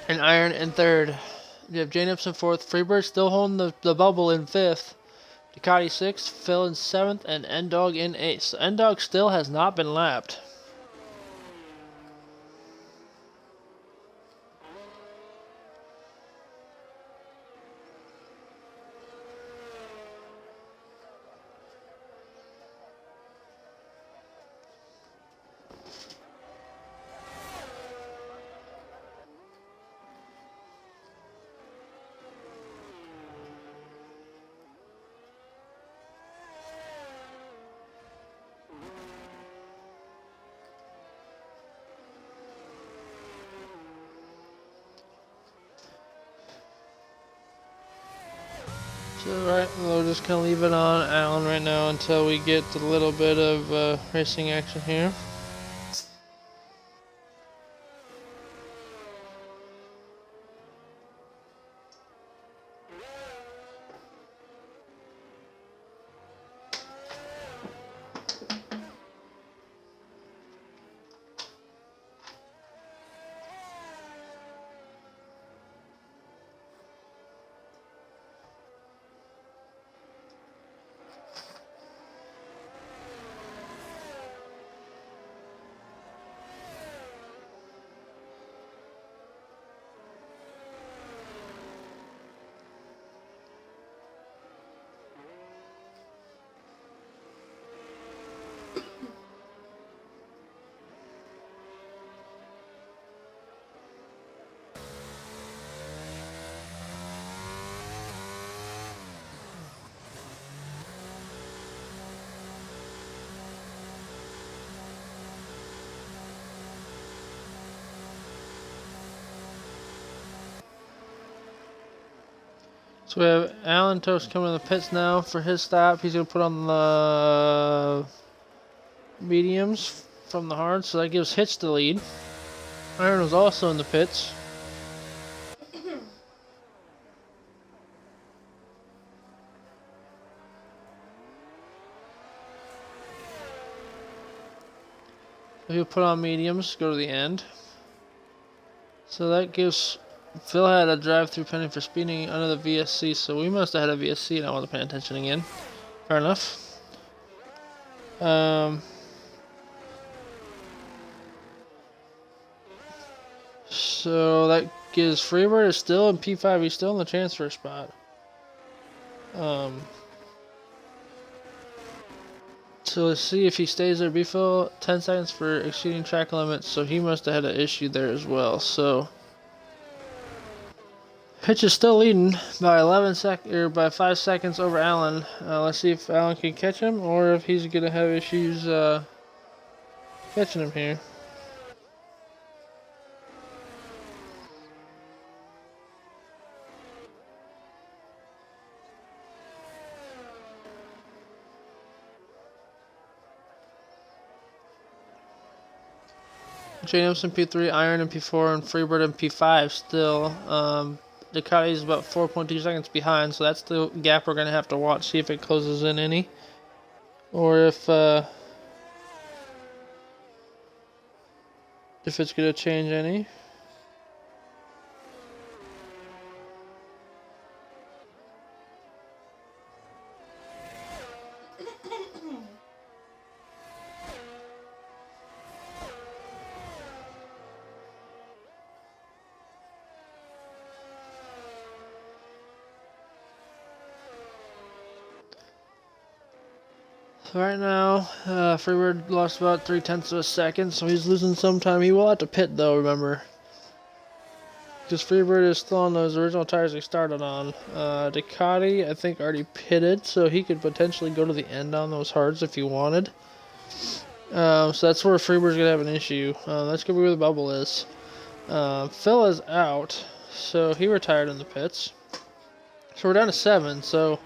And Iron in third. You have J-Nips in fourth. Freebird still holding the bubble in fifth. Ducati sixth. Phil in seventh. And N-Dog in eighth. So N-Dog still has not been lapped. So right, we'll just kind of leave it on Allen right now until we get a little bit of racing action here. So we have Alan Toast coming to the pits now for his stop. He's going to put on the mediums from the hard, so that gives Hitch the lead. Iron was also in the pits. He'll put on mediums, go to the end. So that gives Phil had a drive-through penalty for speeding under the VSC, so we must have had a VSC and I wasn't paying attention again. Fair enough. So that gives Freebird is still in P5. He's still in the transfer spot. So let's see if he stays there. Phil 10 seconds for exceeding track limits, so he must have had an issue there as well. So Hitch is still leading by by 5 seconds over Allen. Let's see if Allen can catch him or if he's gonna have issues catching him here. Jacobs in P3, Iron in P4, and Freebird in P5 still. Ducati is about 4.2 seconds behind, so that's the gap we're going to have to watch, see if it closes in any. Or if it's going to change any. Right now, Freebird lost about 0.3 of a second, so he's losing some time. He will have to pit though, remember. Because Freebird is still on those original tires he started on. Ducati, I think, already pitted, so he could potentially go to the end on those hards if he wanted. So that's where Freebird's going to have an issue. That's going to be where the bubble is. Phil is out, so he retired in the pits. So we're down to 7, so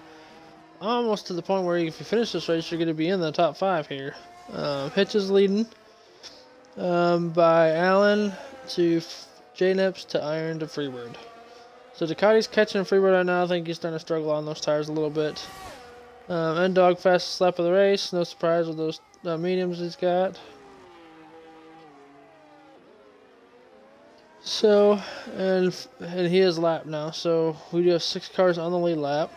almost to the point where if you finish this race, you're going to be in the top 5 here. Hitch is leading by Allen to J-Nips to Iron to Freebird. So Ducati's catching Freebird right now. I think he's starting to struggle on those tires a little bit. N-Dog fastest lap of the race. No surprise with those mediums he's got. So, and he is lapped now. So we do have 6 cars on the lead lap.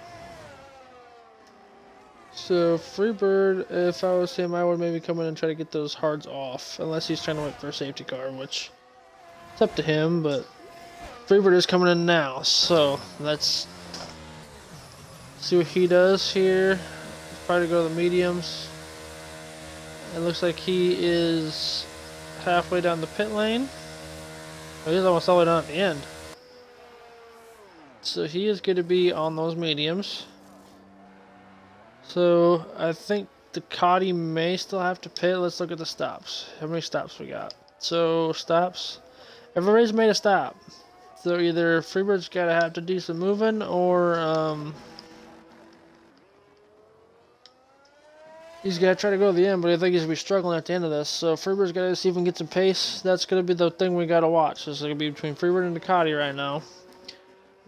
So Freebird, if I was him, I would maybe come in and try to get those hards off, unless he's trying to wait for a safety car, which it's up to him. But Freebird is coming in now, so let's see what he does here. Probably go to the mediums. It looks like he is halfway down the pit lane. Oh, he's almost all the way down at the end. So he is going to be on those mediums. So I think Ducati may still have to pit. Let's look at the stops. How many stops we got? So stops. Everybody's made a stop. So either Freebird's got to have to do some moving, or He's got to try to go to the end, but I think he's going to be struggling at the end of this. So Freebird's got to see if he can get some pace. That's going to be the thing we got to watch. This is going to be between Freebird and Ducati right now.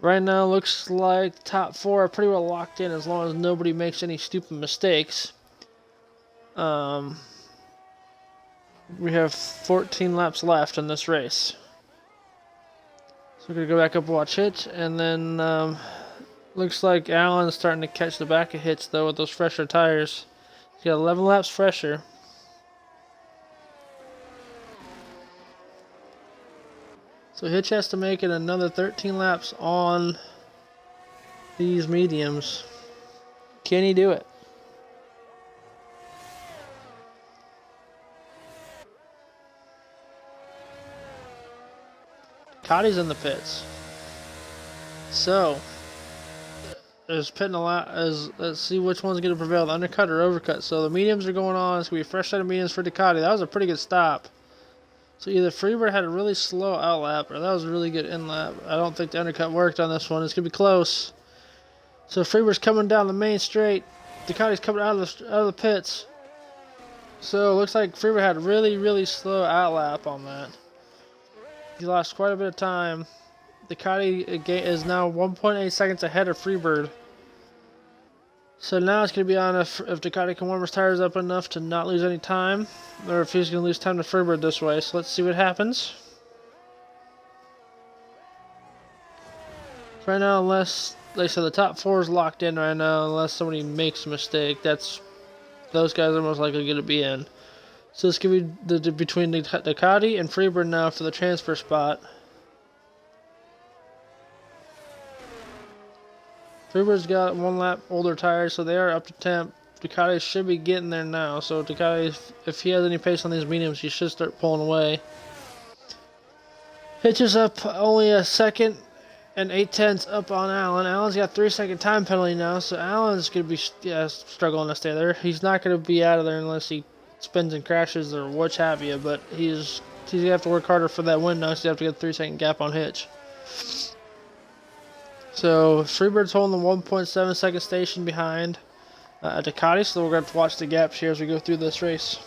Right now, looks like top 4 are pretty well locked in as long as nobody makes any stupid mistakes. We have 14 laps left in this race. So we're going to go back up and watch Hitch, and then looks like Allen's starting to catch the back of Hitch, though, with those fresher tires. He's got 11 laps fresher. So Hitch has to make it another 13 laps on these mediums. Can he do it? Ducati's in the pits. So there's pitting a lot. Let's see which one's going to prevail, the undercut or overcut. So the mediums are going on. It's going to be a fresh set of mediums for Ducati. That was a pretty good stop. So either Freebird had a really slow out lap, or that was a really good in lap. I don't think the undercut worked on this one. It's going to be close. So Freebird's coming down the main straight. Ducati's coming out of the pits. So it looks like Freebird had a really, really slow out lap on that. He lost quite a bit of time. Ducati is now 1.8 seconds ahead of Freebird. So now it's going to be on if Ducati can warm his tires up enough to not lose any time, or if he's going to lose time to Freebird this way. So let's see what happens. Right now, unless, like I said, the top 4 is locked in right now, unless somebody makes a mistake, those guys are most likely going to be in. So it's going to be between Ducati and Freebird now for the transfer spot. Freebird's got 1 lap older tires, so they are up to temp. Ducati should be getting there now. So Ducati, if he has any pace on these mediums, he should start pulling away. Hitch is up only a second and 8/10 up on Allen. Allen's got 3-second time penalty now, so Allen's going to be struggling to stay there. He's not going to be out of there unless he spins and crashes or what have you, but he's going to have to work harder for that win now, so you have to get a 3-second gap on Hitch. So Freebird's holding the 1.7 second station behind Ducati, so we're going to have to watch the gaps here as we go through this race.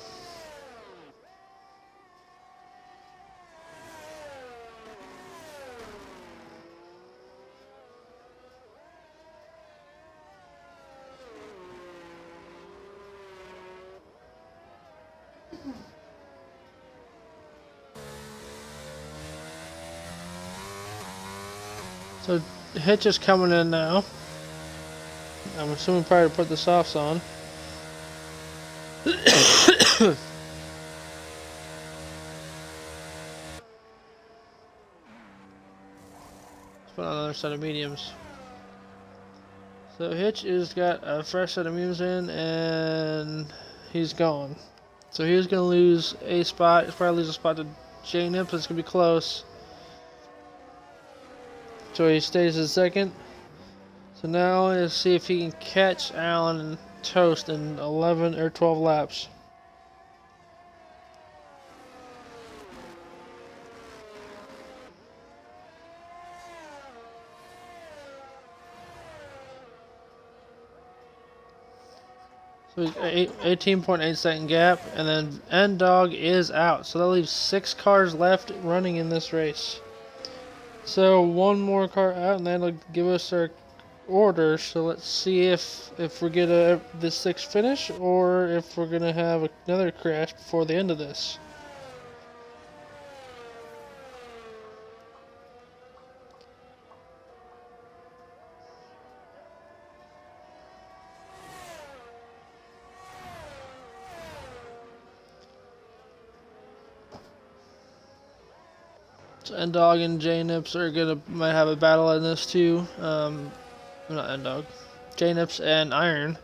So Hitch is coming in now. I'm assuming probably to put the softs on. Let's put on another set of mediums. So Hitch has got a fresh set of mediums in, and he's gone. So he's going to lose a spot. He's probably lose a spot to J Nips. It's going to be close. So he stays in second. So now let's see if he can catch Allen and Toast in 11 or 12 laps. So 18.8 second gap, and then N-Dog is out. So that leaves 6 cars left running in this race. So one more car out, and that'll give us our order. So let's see if we get the 6th finish, or if we're gonna have another crash before the end of this. So N-Dog and J-Nips might have a battle in this too. Not N-Dog. J-Nips and Iron.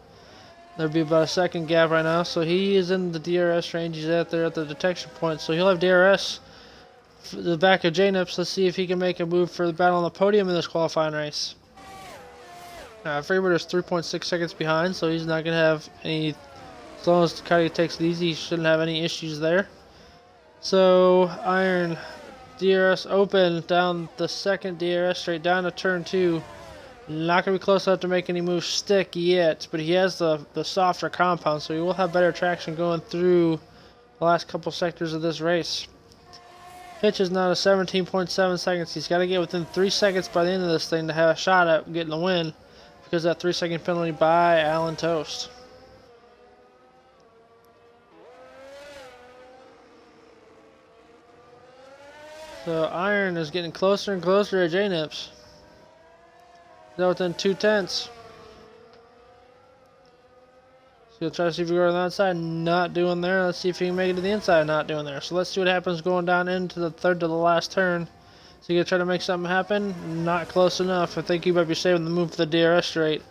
There'll be about a second gap right now. So he is in the DRS range. He's out there at the detection point. So he'll have DRS for the back of J-Nips. Let's see if he can make a move for the battle on the podium in this qualifying race. Freebird is 3.6 seconds behind, so he's not going to have any. As long as Ducati takes it easy, he shouldn't have any issues there. So Iron, DRS open down the second DRS straight down to turn 2. Not going to be close enough to make any moves stick yet, but he has the softer compound, so he will have better traction going through the last couple sectors of this race. Hitch is now at 17.7 seconds. He's got to get within 3 seconds by the end of this thing to have a shot at getting the win because of that 3-second penalty by Alan Toast. So Iron is getting closer and closer to J-Nips. Now within 2/10. So he'll try to see if he can go on the outside. Not doing there. Let's see if he can make it to the inside. Not doing there. So let's see what happens going down into the third to the last turn. So you gonna try to make something happen? Not close enough. I think you might be saving the move for the DRS straight.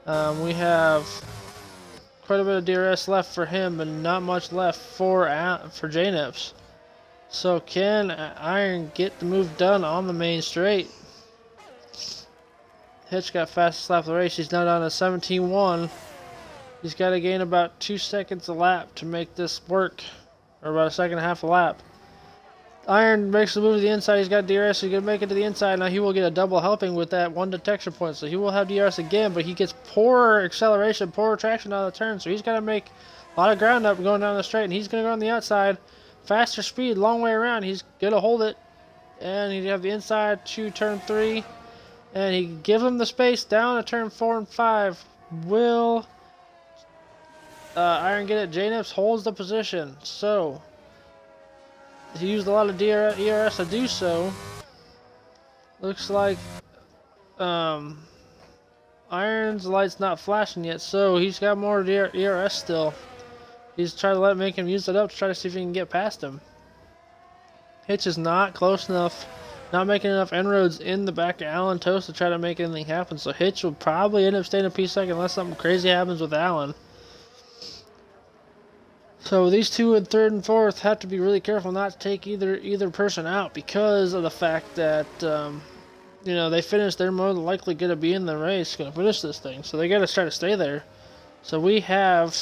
We have quite a bit of DRS left for him, but not much left for J-Nips. So can Iron get the move done on the main straight? Hitch got fastest lap of the race. He's now down to 17.1. He's got to gain about 2 seconds a lap to make this work, or about a second and a half a lap. Iron makes the move to the inside. He's got DRS. He's going to make it to the inside. Now he will get a double helping with that 1 detection point. So he will have DRS again, but he gets poor acceleration, poor traction out of the turn. So he's got to make a lot of ground up going down the straight, and he's going to go on the outside. Faster speed, long way around. He's going to hold it, and he'd have the inside to turn 3. And he give him the space down to turn 4 and 5. Will Iron get it? J-Nips holds the position. So he used a lot of ERS to do so. Looks like Iron's light's not flashing yet, so he's got more ERS still. He's trying to make him use it up to try to see if he can get past him. Hitch is not close enough. Not making enough inroads in the back of Alan Toast to try to make anything happen. So Hitch will probably end up staying a P2 unless something crazy happens with Alan. So these two in third and fourth have to be really careful not to take either person out because of the fact that they finished. They're more than likely going to be in the race, going to finish this thing. So they got to try to stay there. So we have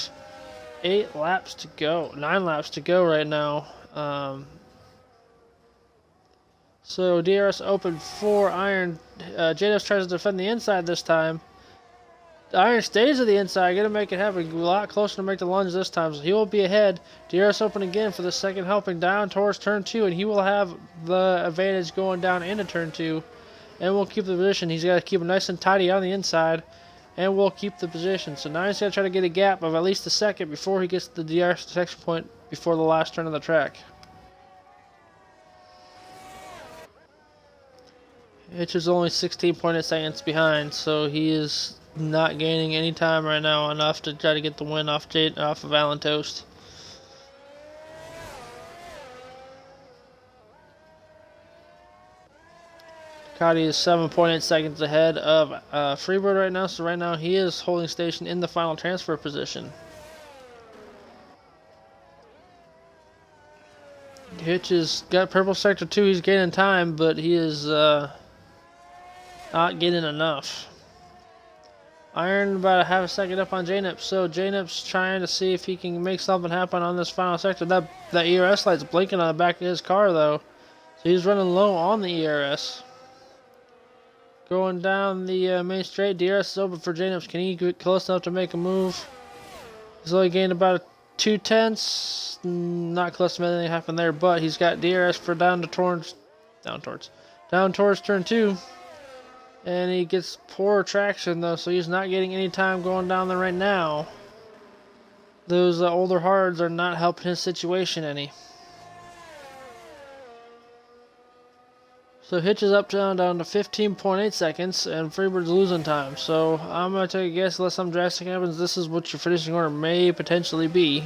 9 laps to go right now. So DRS open for Iron. J-Nips tries to defend the inside this time. Iron stays at the inside, gonna make it happen. A lot closer to make the lunge this time, so he will be ahead. DRS open again for the second helping down towards turn 2, and he will have the advantage going down into turn 2, and will keep the position. He's got to keep it nice and tidy on the inside, and will keep the position. So now he's got to try to get a gap of at least a second before he gets the DRS detection point before the last turn of the track. Hitch is only 16.8 seconds behind, so he is not gaining any time right now, enough to try to get the win off of Alan Toast. Ducati is 7.8 seconds ahead of Freebird right now, so right now he is holding station in the final transfer position. Hitch has got purple sector 2, he's gaining time, but he is not getting enough. Iron about a half a second up on J-Nips, so J-Nips trying to see if he can make something happen on this final sector. That ERS light's blinking on the back of his car though, so he's running low on the ERS. Going down the main straight, DRS is open for J-Nips. Can he get close enough to make a move? He's only gained about 2/10. Not close to making anything happen there, but he's got DRS for down towards turn 2. And he gets poor traction though, so he's not getting any time going down there right now. Those older hards are not helping his situation any. So Hitch is down to 15.8 seconds, and Freebird's losing time. So I'm going to take a guess, unless something drastic happens, this is what your finishing order may potentially be.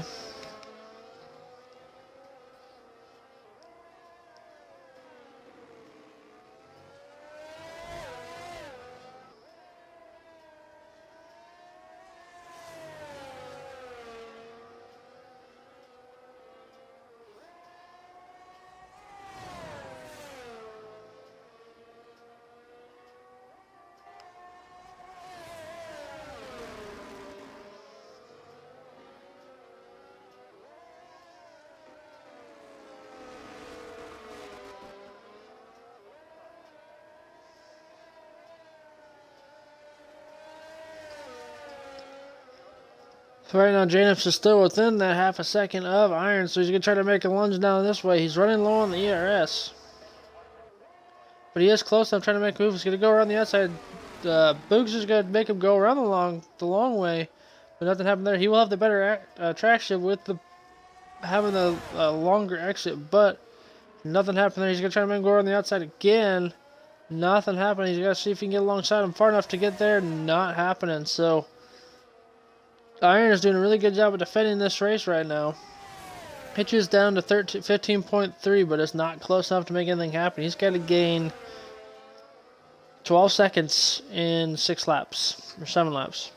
Right now, Janips is still within that half a second of Iron, so he's going to try to make a lunge down this way. He's running low on the ERS. But he is close enough trying to make a move. He's going to go around the outside. Boogs is going to make him go around the long way. But nothing happened there. He will have the better traction with having the longer exit. But nothing happened there. He's going to try to make him go around the outside again. Nothing happened. He's got to see if he can get alongside him far enough to get there. Not happening. So Iron is doing a really good job of defending this race right now. Hitch is down to 15.3, but it's not close enough to make anything happen. He's got to gain 12 seconds in 6 laps, or 7 laps.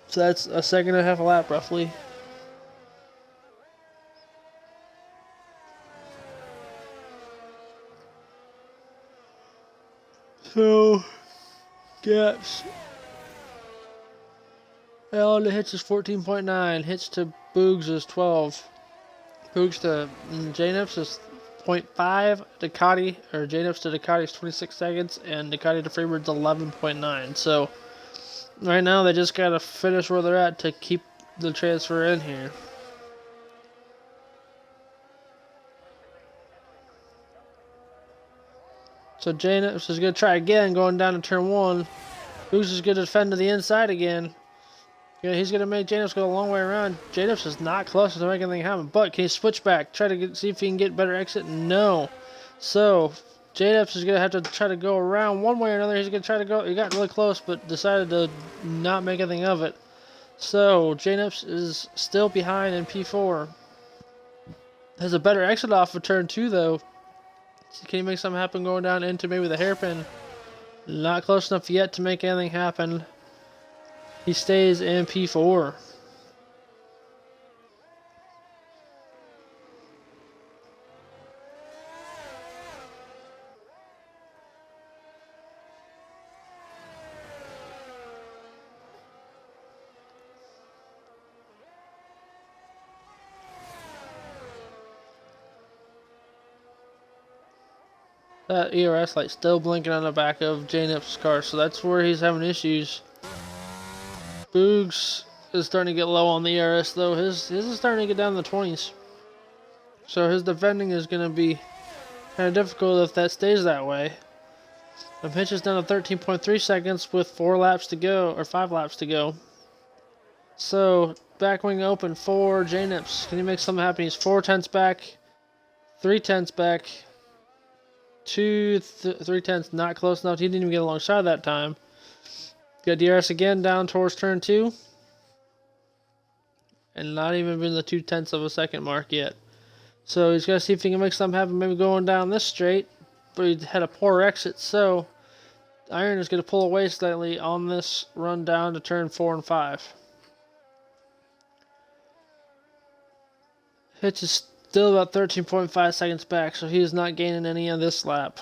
So that's a second and a half a lap, roughly. So, gaps. Allen to Hitch is 14.9. Hitch to Boogs is 12. Boogs to Janips is 0.5. Janips to Ducati is 26 seconds. And Ducati to Freebird's 11.9. So, right now they just got to finish where they're at to keep the transfer in here. So Janips is going to try again going down to turn 1. Boogs is going to defend to the inside again. Yeah, he's going to make Janips go a long way around. Janips is not close to making anything happen. But can he switch back? Try to see if he can get better exit? No. So, Janips is going to have to try to go around one way or another. He's going to try to go. He got really close, but decided to not make anything of it. So, Janips is still behind in P4. Has a better exit off of turn 2, though. Can he make something happen going down into maybe the hairpin? Not close enough yet to make anything happen. He stays in P4. That ERS light still blinking on the back of Janip's car, so that's where he's having issues. Boogs is starting to get low on the ERS, though. His is starting to get down in the 20s. So his defending is going to be kind of difficult if that stays that way. Hitch is down to 13.3 seconds with 4 laps to go, or 5 laps to go. So, back wing open for Janips. Can he make something happen? He's 4 tenths back, 3 tenths back, 3 tenths not close enough. He didn't even get alongside that time. Got DRS again down towards turn 2. And not even been the 2 tenths of a second mark yet. So he's got to see if he can make something happen, maybe going down this straight. But he had a poor exit, so Iron is going to pull away slightly on this run down to turn 4 and 5. Hitch is still about 13.5 seconds back, so he is not gaining any on this lap.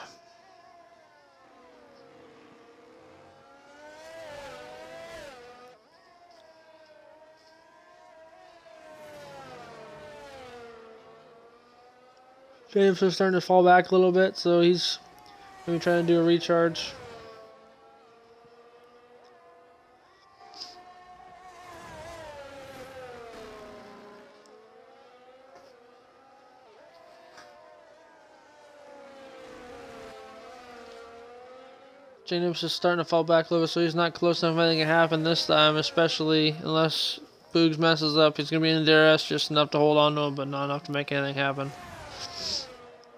James is starting to fall back a little bit, so he's maybe trying to do a recharge. James is starting to fall back a little bit, so he's not close enough. Anything can happen this time, especially unless Boogs messes up. He's going to be in the DRS just enough to hold on to him, but not enough to make anything happen.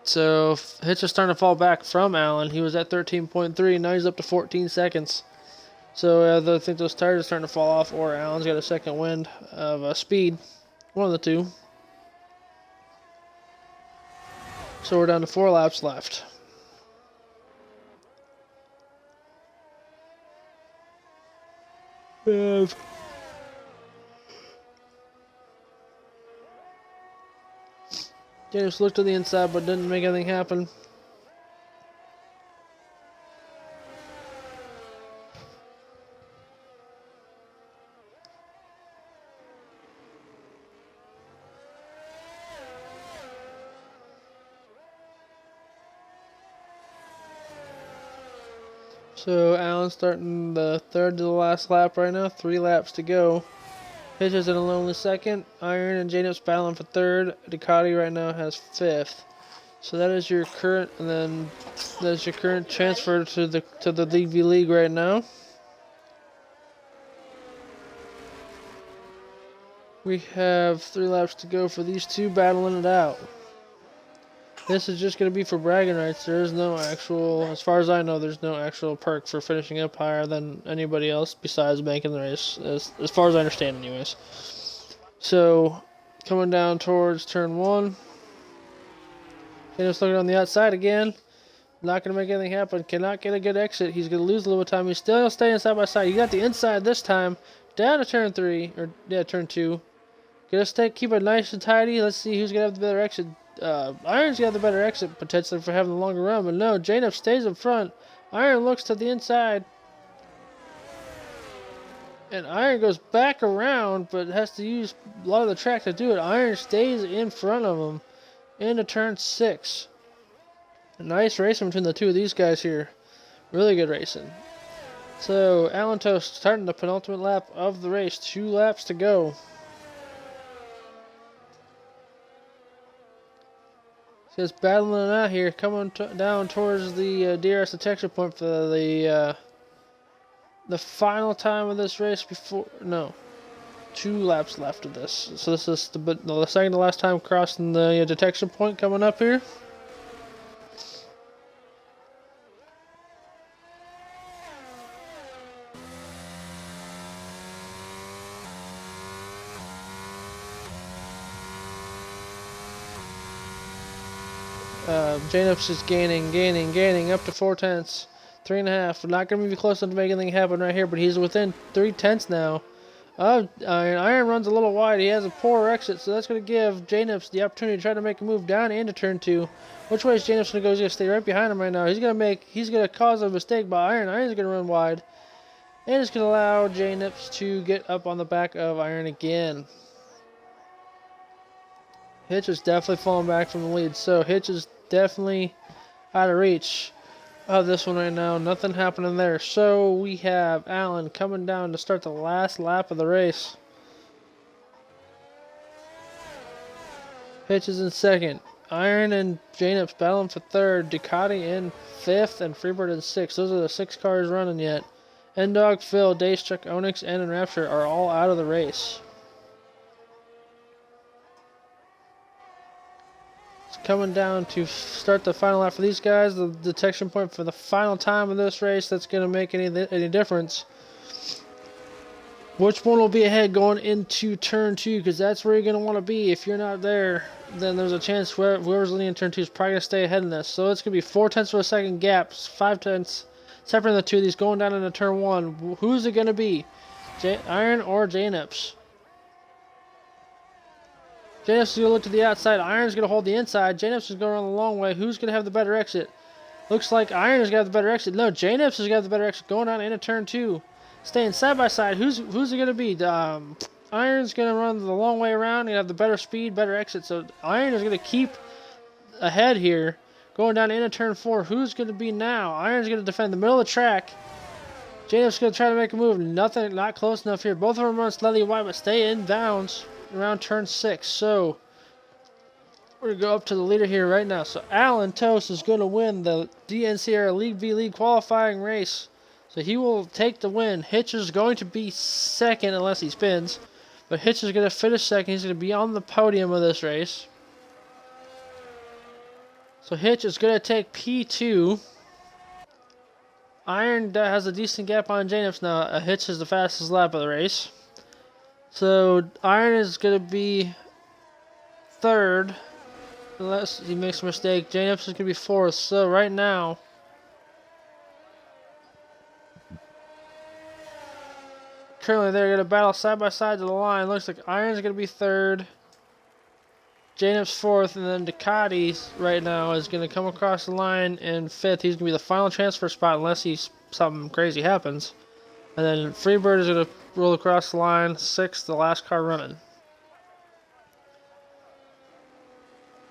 So Hitch is starting to fall back from Allen. He was at 13.3, now he's up to 14 seconds. So I think those tires are starting to fall off, or Allen's got a second wind of speed. One of the two. So we're down to 4 laps left. James looked to the inside but didn't make anything happen. So Allen's starting the third to the last lap right now. 3 laps to go. Hitch is in a lonely second. Iron and J-Nips battling for third. Ducati right now has fifth. So that is your current, and then that's your current transfer to the League v League right now. We have 3 laps to go for these two battling it out. This is just going to be for bragging rights. There is no actual, as far as I know, there's no actual perk for finishing up higher than anybody else besides making the race, as far as I understand anyways. So, coming down towards turn 1. Just looking on the outside again. Not going to make anything happen. Cannot get a good exit. He's going to lose a little time. He's still staying side by side. He got the inside this time. Down to turn 3, or yeah, turn 2. Gonna keep it nice and tidy. Let's see who's going to have the better exit. Iron's got the better exit potentially for having the longer run, but no, J-Nup stays up front. Iron looks to the inside. And Iron goes back around, but has to use a lot of the track to do it. Iron stays in front of him into turn 6. A nice racing between the two of these guys here. Really good racing. So, Alan Toast starting the penultimate lap of the race. 2 laps to go. Just battling it out here, coming down towards the DRS detection point for the final time of this race before, no, 2 laps left of this. So this is the second to last time crossing the detection point coming up here. J-Nups is gaining up to 4 tenths, 3.5. Not going to be close enough to make anything happen right here, but he's within 3 tenths now. Iron runs a little wide. He has a poor exit, so that's going to give J-Nups the opportunity to try to make a move down into turn 2. Which way is J-Nups going to go? He's going to stay right behind him right now. He's going to cause a mistake by Iron. Iron's going to run wide, and it's going to allow J-Nups to get up on the back of Iron again. Hitch is definitely falling back from the lead, so Hitch is definitely out of reach of this one right now. Nothing happening there. So we have Allen coming down to start the last lap of the race. Hitch is in second. Iron and J-Nups battling for third. Ducati in 5th and Freebird in 6th. Those are the 6 cars running yet. N-Dog, Phil, Daystruck, Onyx, and Enrapture are all out of the race. Coming down to start the final lap for these guys. The detection point for the final time of this race that's going to make any difference. Which one will be ahead going into turn 2? Because that's where you're going to want to be. If you're not there, then there's a chance whoever's leading in turn 2 is probably going to stay ahead in this. So it's going to be 4 tenths of a second gaps, 5 tenths separating the two of these going down into turn 1. Who's it going to be? Iron or J-Nups? J-Nups is going to look to the outside. Iron's going to hold the inside. J-Nups is going around the long way. Who's going to have the better exit? Looks like Iron has got the better exit. No, J-Nups has got the better exit going on into turn 2. Staying side by side. Who's it going to be? Iron's going to run the long way around and have the better speed, better exit. So Iron is going to keep ahead here. Going down into turn 4. Who's going to be now? Iron's going to defend the middle of the track. J-Nups is going to try to make a move. Nothing, not close enough here. Both of them run slightly wide, but stay in bounds around turn 6. So we're going to go up to the leader here right now. So Alan Toast is going to win the DNCRL League v League qualifying race. So he will take the win. Hitch is going to be second unless he spins. But Hitch is going to finish second. He's going to be on the podium of this race. So Hitch is going to take P2. Iron has a decent gap on J-Nups now. Hitch is the fastest lap of the race. So Iron is going to be third, unless he makes a mistake. J-Nups is going to be fourth. So right now, currently they're going to battle side by side to the line. Looks like Iron's going to be third, J-Nups fourth, and then Ducati right now is going to come across the line in fifth. He's going to be the final transfer spot unless something crazy happens. And then Freebird is going to roll across the line, 6th, the last car running.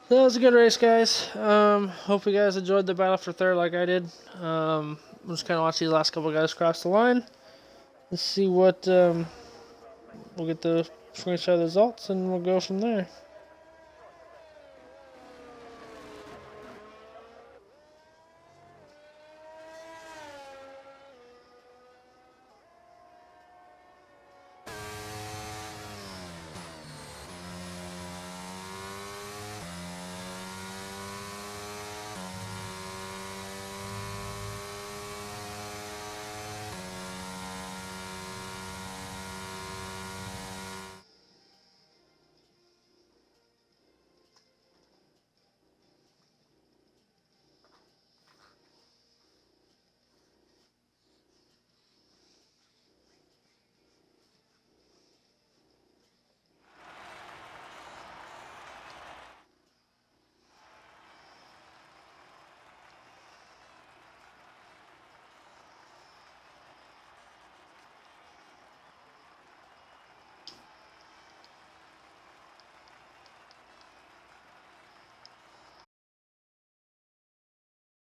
So that was a good race, guys. Hope you guys enjoyed the battle for third like I did. I'm just kind of watch these last couple guys cross the line. Let's see what, we'll get the screenshot the results, and we'll go from there.